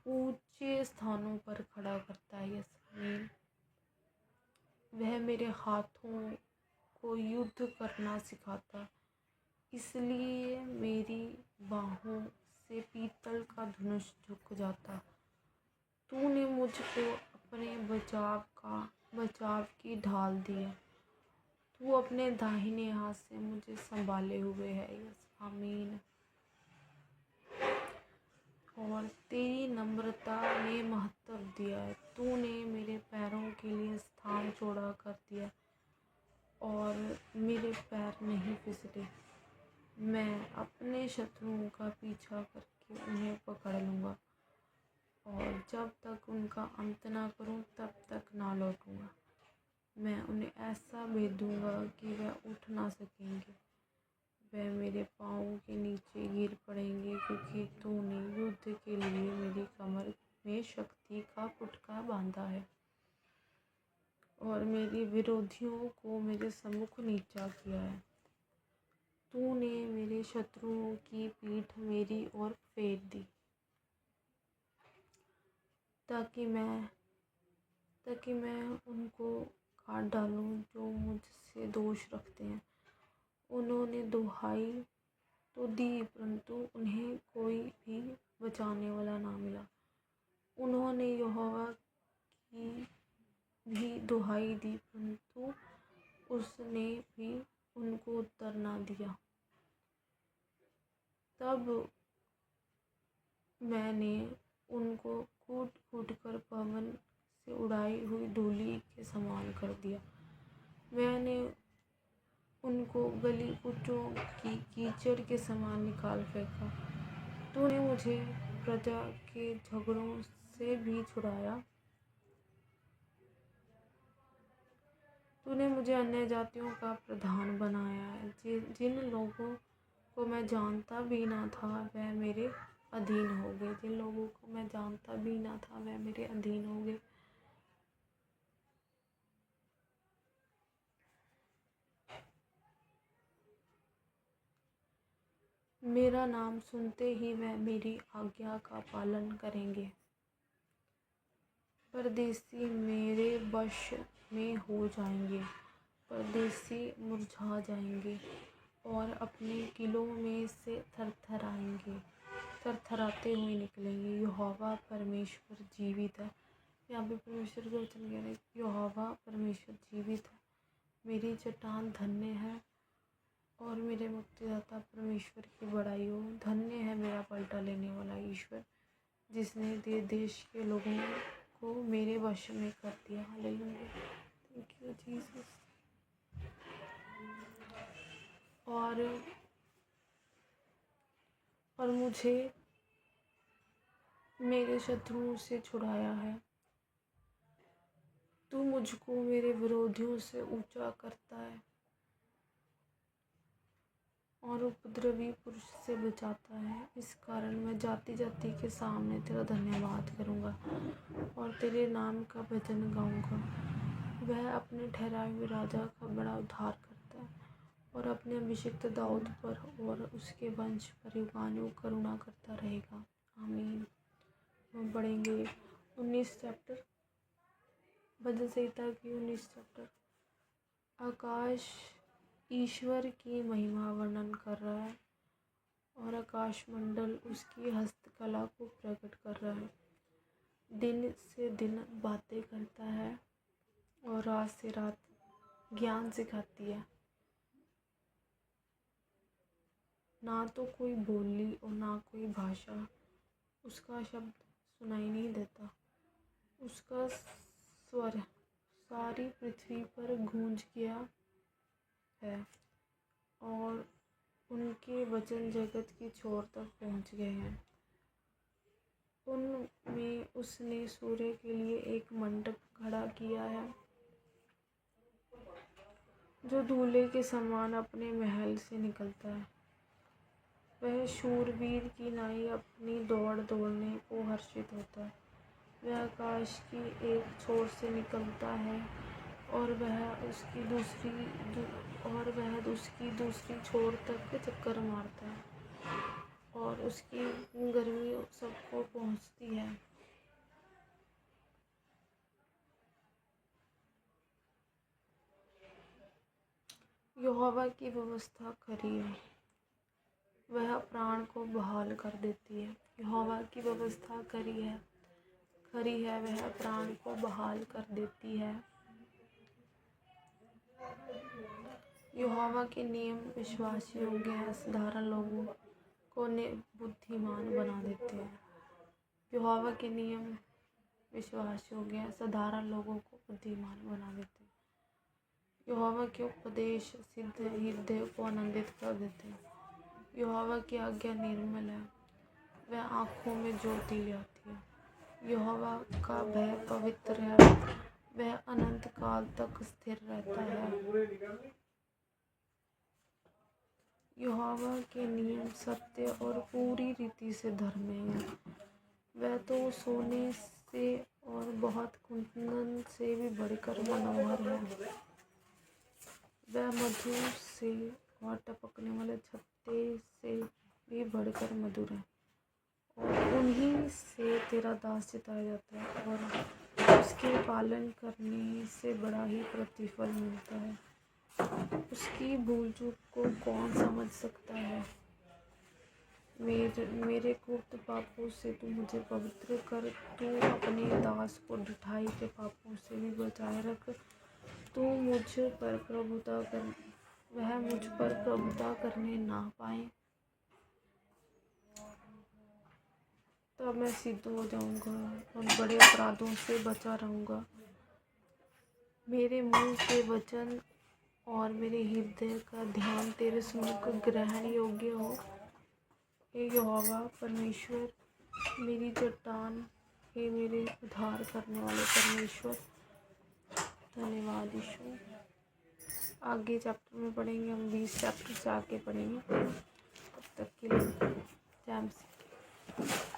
A: ऊंचे स्थानों पर खड़ा करता है। यस्मीन, वह मेरे हाथों को युद्ध करना सिखाता, इसलिए मेरी बाहों से पीतल का धनुष झुक जाता। तूने मुझको अपने बचाव की ढाल दी है। तू अपने दाहिने हाथ से मुझे संभाले हुए है। आमीन। और तेरी नम्रता ने महत्व दिया है। तूने मेरे पैरों के लिए स्थान चौड़ा कर दिया और मेरे पैर नहीं फिसले। मैं अपने शत्रुओं का पीछा करके उन्हें पकड़ लूँगा और जब तक उनका अंत ना करूँ तब तक ना लौटूँगा। मैं उन्हें ऐसा भेदूँगा कि वह उठ ना सकेंगे। वह मेरे पाँवों के नीचे गिर पड़ेंगे, क्योंकि तूने युद्ध के लिए मेरी कमर में शक्ति का पुटका बांधा है और मेरे विरोधियों को मेरे सम्मुख नीचा किया है। तूने मेरे शत्रुओं की पीठ मेरी ओर फेर दी, ताकि मैं उनको काट डालूं जो मुझसे दोष रखते हैं। उन्होंने दुहाई तो दी, परंतु उन्हें कोई भी बचाने वाला ना मिला। उन्होंने यहोवा की भी दुहाई दी, परंतु उसने भी उनको उत्तर ना दिया। तब मैंने उनको कूट कूट कर पवन से उड़ाई हुई धूलि के समान कर दिया। मैंने उनको गली कूचों की कीचड़ के समान निकाल फेंका। तूने मुझे प्रजा के झगड़ों से भी छुड़ाया। तूने मुझे अन्य जातियों का प्रधान बनाया है। जिन लोगों को मैं जानता भी ना था वह मेरे अधीन हो गए। जिन लोगों को मैं जानता भी ना था वह मेरे अधीन हो गए। मेरा नाम सुनते ही वह मेरी आज्ञा का पालन करेंगे। परदेसी मेरे वश में हो जाएंगे। परदेसी मुरझा जाएंगे और अपने किलों में से थरथराते हुए निकलेंगे। यहोवा परमेश्वर जीवित है। यहाँ पे परमेश्वर का वचन कह रहे हैं, यहोवा परमेश्वर जीवित है। मेरी चट्टान धन्य है और मेरे मुक्तिदाता परमेश्वर की बड़ाई हो। धन्य है मेरा पलटा लेने वाला ईश्वर, जिसने देश के लोगों को मेरे वश में कर दिया। Hallelujah, thank you Jesus. और मुझे मेरे शत्रुओं से छुड़ाया है। तू मुझको मेरे विरोधियों से ऊंचा करता है और उपद्रवी पुरुष से बचाता है। इस कारण मैं जाति जाति के सामने तेरा धन्यवाद करूँगा और तेरे नाम का भजन गाऊँगा। वह अपने ठहराए हुए राजा का बड़ा उद्धार करता है और अपने अभिषिक्त दाऊद पर और उसके वंश पर युगानुयुग करुणा करता रहेगा। आमीन। हम पढ़ेंगे 19 चैप्टर, भजन संहिता की 19 चैप्टर। आकाश ईश्वर की महिमा वर्णन कर रहा है और आकाश मंडल उसकी हस्तकला को प्रकट कर रहा है। दिन से दिन बातें करता है और रात से रात ज्ञान सिखाती है। ना तो कोई बोली और ना कोई भाषा उसका शब्द सुनाई नहीं देता। उसका स्वर सारी पृथ्वी पर गूंज गया है और उनके वचन जगत की छोर तक पहुंच गए हैं। उनमें उसने सूर्य के लिए एक मंडप खड़ा किया है जो दूल्हे के समान अपने महल से निकलता है। वह शूरवीर की नाई अपनी दौड़ दौड़ने को हर्षित होता है। वह आकाश की एक छोर से निकलता है और वह उसकी दूसरी छोर तक चक्कर मारता है और उसकी गर्मी सबको पहुंचती है। यहोवा की व्यवस्था खरी है, वह प्राण को बहाल कर देती है। यहोवा की व्यवस्था खरी है, वह प्राण को बहाल कर देती है। यहोवा के नियम विश्वास योग्य है, साधारण लोगों को बुद्धिमान बना देते हैं। यहोवा के नियम विश्वास योग्य है, साधारण लोगों को बुद्धिमान बना देते हैं। यहोवा के उपदेश सिद्ध हृदय को आनंदित कर देते हैं। यहोवा की आज्ञा निर्मल है, वह आँखों में ज्योति ले आती है। यहोवा का भय पवित्र है, वह अनंत काल तक स्थिर रहता है। यहोवा के नियम सत्य और पूरी रीति से धर्मी है। वह तो सोने से और बहुत कुंदन से भी बढ़कर मनोहर है। वह मधु से और टपकने वाले छत्ते से भी बढ़कर मधुर है और उन्हीं से तेरा दास जिताया जाता है और उसके पालन करने से बड़ा ही प्रतिफल मिलता है। उसकी भूल चूक को कौन समझ सकता है। मेरे गुप्त पापों से तू मुझे पवित्र कर, तू अपने दास को ढिठाई के पापों से भी बचाए रख। तू मुझ पर प्रभुता कर, वह मुझ पर प्रभुता करने ना पाए, तब मैं सिद्ध हो जाऊंगा और बड़े अपराधों से बचा रहूंगा। मेरे मुंह के वचन और मेरे हृदय का ध्यान तेरे सन्मुख ग्रहण योग्य हो। हे यहोवा परमेश्वर, मेरी चट्टान, हे मेरे उद्धार करने वाले परमेश्वर, धन्यवाद यीशु। आगे चैप्टर में पढ़ेंगे, हम 20 चैप्टर से आगे पढ़ेंगे। तब तक के लिए जय मसीह।